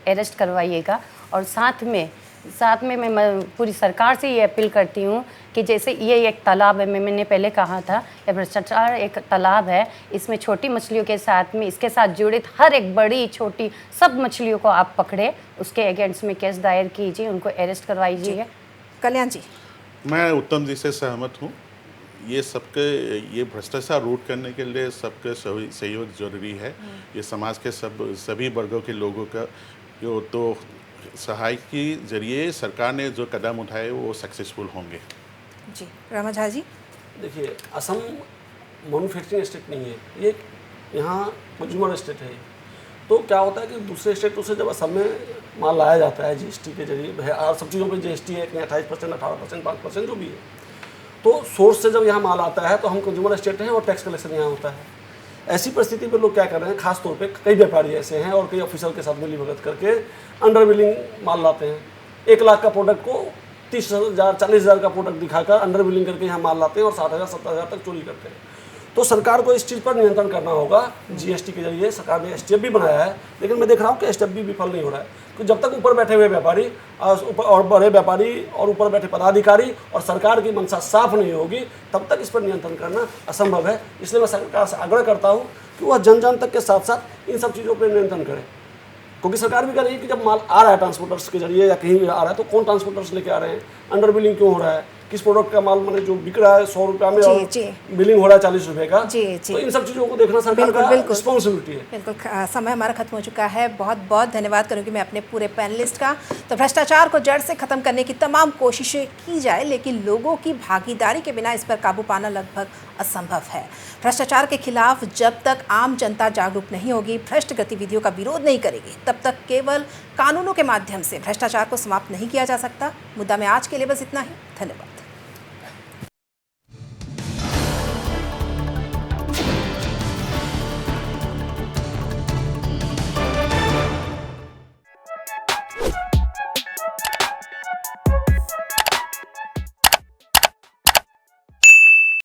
अरेस्ट करवाइएगा। और साथ में मैं पूरी सरकार से ये अपील करती हूँ कि जैसे ये एक तालाब है, मैंने पहले कहा था, ये भ्रष्टाचार एक तालाब है। इसमें छोटी मछलियों के साथ में इसके साथ जुड़ित हर एक बड़ी छोटी सब मछलियों को आप पकड़े, उसके अगेंस्ट में केस दायर कीजिए, उनको अरेस्ट करवाइए। कल्याण जी। मैं उत्तम जी से सहमत हूँ। ये भ्रष्टाचार रोक करने के लिए सबके सहयोग जरूरी है। ये समाज के सभी वर्गों के लोगों का जो तो सहाय के जरिए सरकार ने जो कदम उठाए वो सक्सेसफुल होंगे। जी, रमा झा जी। देखिए, असम मैन्युफैक्चरिंग स्टेट नहीं है, ये यहाँ कंज्यूमर स्टेट है। तो क्या होता है कि दूसरे स्टेटों से जब असम में माल लाया जाता है जीएसटी के जरिए, और सब चीज़ों पर जीएसटी है 28%, 18%, 5% जो भी है, तो सोर्स से जब यहाँ माल आता है तो हम कंज्यूमर स्टेट हैं और टैक्स कलेक्शन यहाँ होता है। ऐसी परिस्थिति में लोग क्या कर रहे हैं, खास तौर पे कई व्यापारी ऐसे हैं और कई ऑफिसर के साथ मिलीभगत करके अंडर बिलिंग माल लाते हैं। 1 लाख का प्रोडक्ट को 30,000, 40,000 का प्रोडक्ट दिखाकर अंडर बिलिंग करके यहाँ माल लाते हैं और 60,000, 70,000 तक चोरी करते हैं। तो सरकार को इस चीज़ पर नियंत्रण करना होगा। जीएसटी के जरिए सरकार ने एसटीएफ भी बनाया है, लेकिन मैं देख रहा हूँ कि एसटीएफ भी विफल नहीं हो रहा है। तो जब तक ऊपर बैठे हुए व्यापारी और बड़े व्यापारी और ऊपर बैठे पदाधिकारी और सरकार की मंशा साफ नहीं होगी, तब तक इस पर नियंत्रण करना असंभव है। इसलिए मैं सरकार से आग्रह करता हूँ कि वह जन जन तक के साथ साथ इन सब चीज़ों पर नियंत्रण करे, क्योंकि सरकार भी कह रही है कि जब माल आ रहा है ट्रांसपोर्टर्स के जरिए या कहीं आ रहा है तो कौन ट्रांसपोर्टर्स लेके आ रहे हैं, अंडर बिलिंग क्यों हो रहा है, किस प्रोडक्ट का माल मैंने जो बिक रहा है 100 रुपये में और बिलिंग हो रहा है 40 रुपये का। तो इन सब चीज़ों को देखना सरकार का रिस्पॉन्सिबिलिटी है। बिल्कुल, समय हमारा खत्म हो चुका है। बहुत बहुत धन्यवाद करूँगी मैं अपने पूरे पैनलिस्ट का। तो भ्रष्टाचार को जड़ से ख़त्म करने की तमाम कोशिशें की जाए, लेकिन लोगों की भागीदारी के बिना इस पर काबू पाना लगभग असंभव है। भ्रष्टाचार के खिलाफ जब तक आम जनता जागरूक नहीं होगी, भ्रष्ट गतिविधियों का विरोध नहीं करेगी, तब तक केवल कानूनों के माध्यम से भ्रष्टाचार को समाप्त नहीं किया जा सकता। मुद्दा में आज के लिए बस इतना ही। धन्यवाद।